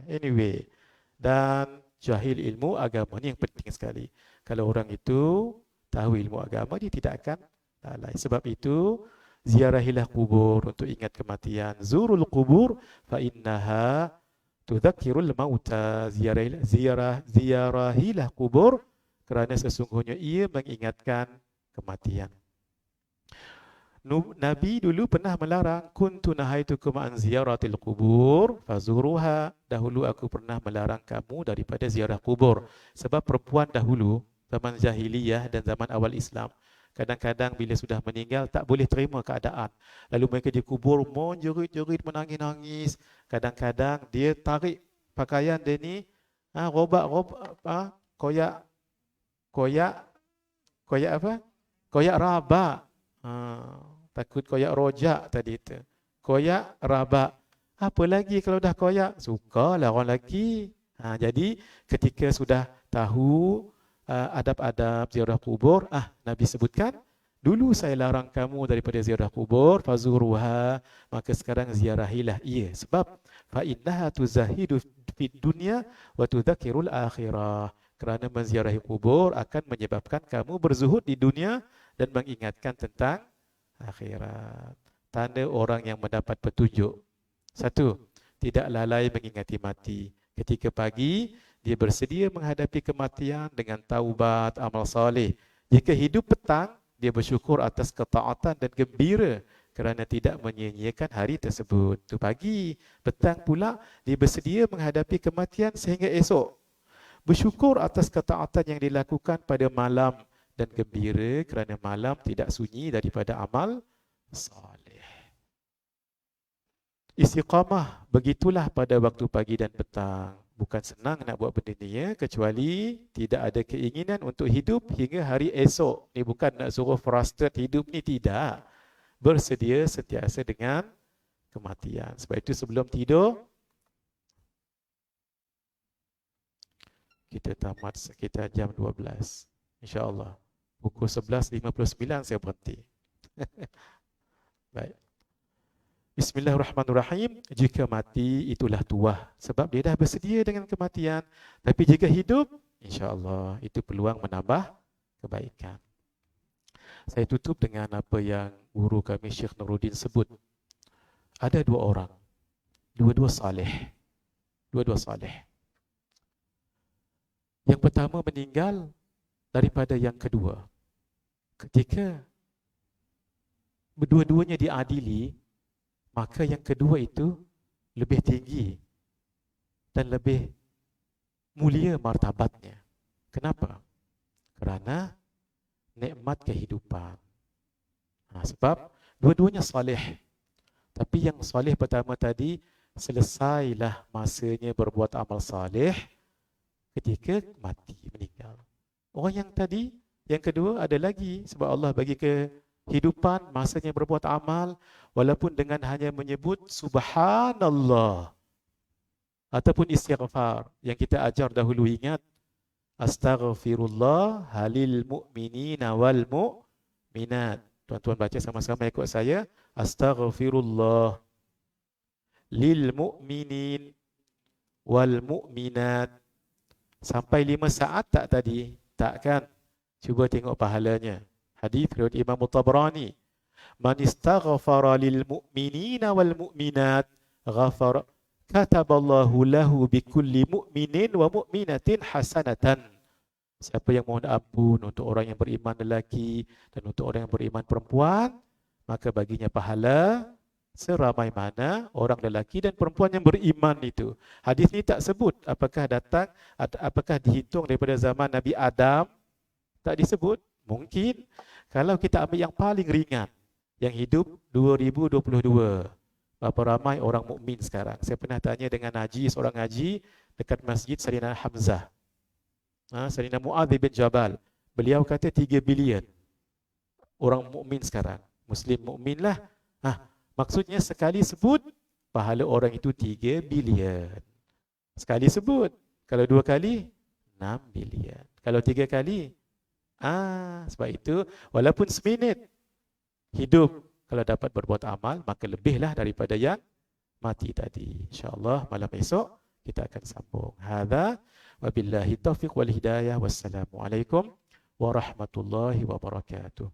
Anyway, dan jahil ilmu agama ni yang penting sekali. Kalau orang itu tahu ilmu agama, dia tidak akan lalai. Sebab itu ziarahilah kubur untuk ingat kematian. Zurul kubur fa innaha tudzakkirul mauta. Ziarahilah kubur kerana sesungguhnya ia mengingatkan kematian. Nabi dulu pernah melarang, kuntu nahaitukum an ziyaratil kubur fazuruha. Dahulu aku pernah melarang kamu daripada ziarah kubur. Sebab perempuan dahulu zaman jahiliyah dan zaman awal Islam, kadang-kadang bila sudah meninggal tak boleh terima keadaan. Lalu mereka dikubur menjerit-jerit, menangis-nangis. Kadang-kadang dia tarik pakaian dia ni, koyak apa? Koyak rabak. Takut koyak rojak tadi tu. Koyak rabak. Apa lagi kalau dah koyak? Sukalah orang lelaki. Jadi ketika sudah tahu adab-adab ziarah kubur, Nabi sebutkan, dulu saya larang kamu daripada ziarah kubur, fazuruha, maka sekarang ziarahilah ia. Sebab fa innaha tuzahidu fid dunya wa tudzakirul akhirah. Kerana menziarahi kubur akan menyebabkan kamu berzuhud di dunia dan mengingatkan tentang akhirat. Tanda orang yang mendapat petunjuk. 1, tidak lalai mengingati mati. Ketika pagi, dia bersedia menghadapi kematian dengan taubat, amal soleh. Jika hidup petang, dia bersyukur atas ketaatan dan gembira kerana tidak menyia-nyiakan hari tersebut. Itu pagi. Petang pula, dia bersedia menghadapi kematian sehingga esok. Bersyukur atas ketaatan yang dilakukan pada malam dan gembira kerana malam tidak sunyi daripada amal soleh. Istiqamah begitulah pada waktu pagi dan petang. Bukan senang nak buat benda ni kecuali tidak ada keinginan untuk hidup hingga hari esok. Ni bukan nak suruh frustrate hidup ni, tidak. Bersedia sentiasa dengan kematian. Sebab itu sebelum tidur, kita tamat sekitar jam 12. InsyaAllah. Pukul 11.59 saya berhenti. Baik. Bismillahirrahmanirrahim. Jika mati, itulah tuah. Sebab dia dah bersedia dengan kematian. Tapi jika hidup, insya-Allah itu peluang menambah kebaikan. Saya tutup dengan apa yang guru kami Syekh Nuruddin sebut. Ada 2 orang. Dua-dua saleh. Yang pertama meninggal daripada yang kedua. Ketika berdua-duanya diadili, maka yang kedua itu lebih tinggi dan lebih mulia martabatnya. Kenapa? Kerana nikmat kehidupan. Sebab dua-duanya soleh. Tapi yang soleh pertama tadi, selesailah masanya berbuat amal soleh ketika mati, meninggal. Orang yang tadi, yang kedua ada lagi sebab Allah bagi kehidupan, masanya berbuat amal walaupun dengan hanya menyebut subhanallah ataupun istighfar yang kita ajar dahulu, ingat, astaghfirullah halil mu'minina wal mu'minat. Tuan-tuan baca sama-sama ikut saya. Astaghfirullah lil mu'minin wal mu'minat. Sampai 5 saat tak tadi? Tak kan? Cuba tengok pahalanya. Hadis riwayat Imam Tabrani. Man istaghfara lil mu'minina wal mu'minat ghafar kataballahu lahu bikulli mu'minin wa mu'minatin hasanatan. Siapa yang mohon ampun untuk orang yang beriman lelaki dan untuk orang yang beriman perempuan, maka baginya pahala seramai mana orang lelaki dan perempuan yang beriman itu. Hadis ni tak sebut apakah datang, apakah dihitung daripada zaman Nabi Adam, tak disebut. Mungkin kalau kita ambil yang paling ringan, yang hidup 2022, berapa ramai orang mukmin sekarang. Saya pernah tanya dengan haji, seorang haji dekat Masjid Sayyidina Hamzah, Sayyidina Mu'adz bin Jabal. Beliau kata 3 bilion orang mukmin sekarang. Muslim mukmin lah. Maksudnya sekali sebut, pahala orang itu 3 bilion. Sekali sebut. Kalau 2 kali, 6 bilion. Kalau 3 kali, sebab itu, walaupun seminit hidup, kalau dapat berbuat amal, maka lebihlah daripada yang mati tadi. InsyaAllah malam esok, kita akan sambung. Hadza wabillahi taufiq wal hidayah. Wassalamualaikum warahmatullahi wabarakatuh.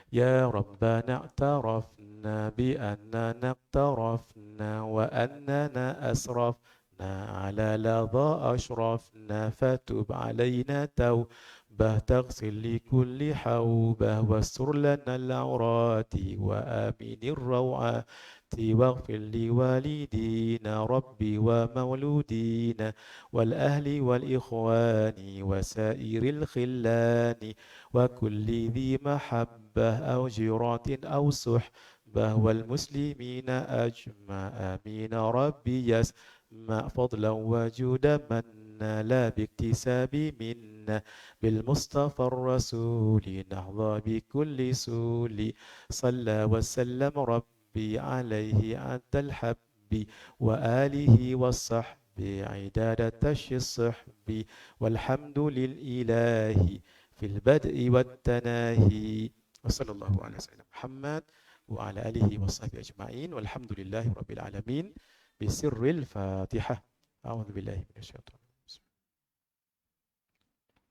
Ya Rabbana a'tarafna bi'annana aqtarafna wa annana asrafna ala ladha ashrafna fatub alayna tawbah taghsil li kulli hawbah wastur lana al-awrati wa aminir rawati waghfir li walidina rabbi wa mawludina wal ahli wal ikhwani wa sairil khillani wa kulli dhi mahabbah aw jiratin aw suhbah wal muslimina ajma amin rabbi yasma fadlan wa juda manna la biktisabi minna bil mustafa ar-rasuli nahza bi kulli suli salla wa sallam rabbi alaihi antal habbi wa alihi wa sahbi idadatash sahbi walhamdulil ilahi fil bad'i wat tanahi. Wassallallahu ala sayyidina Muhammad wa ala alihi wa sahbihi ajma'in walhamdulillahi rabbil alamin bisirril Fatihah. A'udzu billahi minasyaitonir rajim.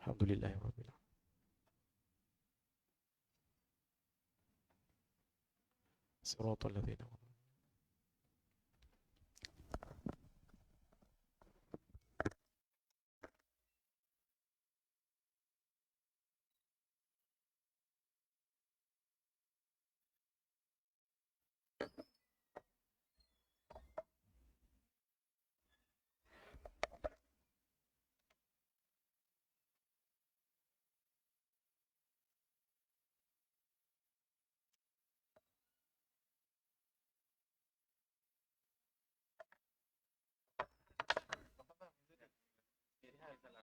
Alhamdulillahi rabbil alamin. Siratal ladzina